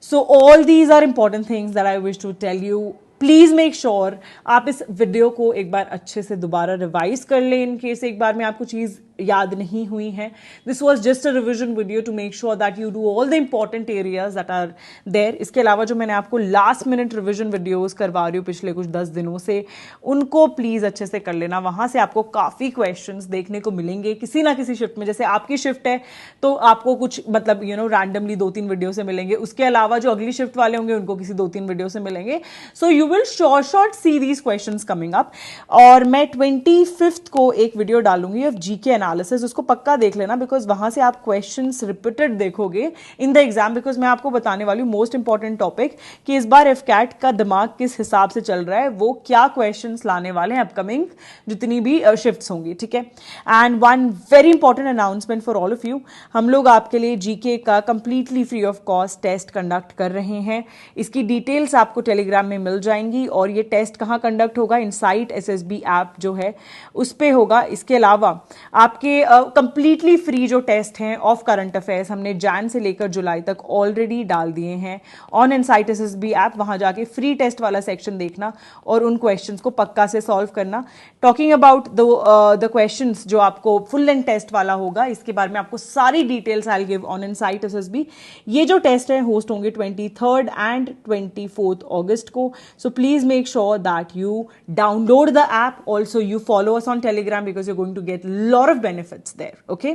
So all these are important things that I wish to tell you. Please make sure आप इस वीडियो को एक बार अच्छे से दोबारा रिवाइज कर लें, इन केस एक बार में आपको चीज याद नहीं हुई है। This was just a revision video to make sure that you do all the important areas that are there. इसके अलावा जो मैंने आपको लास्ट मिनट रिविजन वीडियोज करवा रही हूँ पिछले कुछ 10 दिनों से, उनको प्लीज अच्छे से कर लेना। वहां से आपको काफी क्वेश्चंस देखने को मिलेंगे किसी ना किसी शिफ्ट में। जैसे आपकी शिफ्ट है तो आपको कुछ मतलब रैंडमली 2-3 वीडियो से मिलेंगे, उसके अलावा जो अगली शिफ्ट वाले होंगे उनको किसी 2-3 वीडियो से मिलेंगे। So you will short see these questions coming up. और मैं 25th को एक वीडियो डालूंगी ऑफ जीके एनालिसिस, उसको पक्का देख लेना, बिकॉज वहां से आप क्वेश्चंस रिपीटेड देखोगे इन द एग्जाम। बिकॉज मैं आपको बताने वाली हूँ मोस्ट इंपॉर्टेंट टॉपिक कि इस बार एफकैट का दिमाग किस हिसाब से चल रहा है, वो क्या क्वेश्चंस लाने वाले हैं अपकमिंग जितनी भी शिफ्ट्स होंगी, ठीक है। And one very important announcement for all of you, हम लोग आपके लिए जीके का completely free of cost test conduct कर रहे हैं। इसकी डिटेल्स आपको टेलीग्राम में मिल जाएंगी। और ये टेस्ट कहाँ कंडक्ट होगा, इनसाइट एसएसबी ऐप जो है उस पे होगा। इसके अलावा आपके कंप्लीटली फ्री जो टेस्ट हैं ऑफ करंट अफेयर्स हमने जैन से लेकर जुलाई तक ऑलरेडी डाल दिए हैं ऑन इनसाइट एसएसबी ऐप। वहां जाके फ्री टेस्ट वाला सेक्शन देखना और उन क्वेश्चंस को पक्का से सॉल्व करना। टॉकिंग अबाउट द क्वेश्चंस जो आपको फुल लेंथ टेस्ट वाला होगा, इसके बारे में आपको सारी details I give on insight SSB. ये जो टेस्ट है होस्ट होंगे 23rd एंड 24th अगस्त को। So please make sure that you download the app. Also, you follow us on Telegram because you're going to get a lot of benefits there. Okay?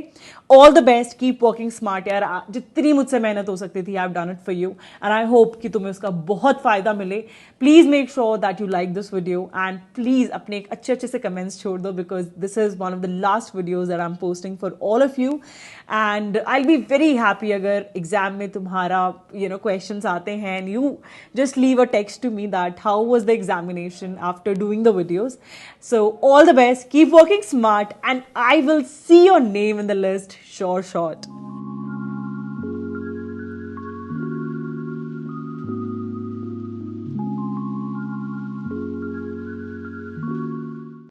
All the best. Keep working smart. यार जितनी मुझसे मेहनत हो सकती थी, I've done it for you. And I hope कि तुम्हें उसका बहुत फायदा मिले. Please make sure that you like this video and please अपने एक अच्छे से comments छोड़ दो because this is one of the last videos that I'm posting for all of you. And I'll be very happy अगर exam में तुम्हारा questions आते हैं and you just leave a text to me that how was the examination after doing the videos. So all the best, keep working smart, and I will see your name in the list sure short.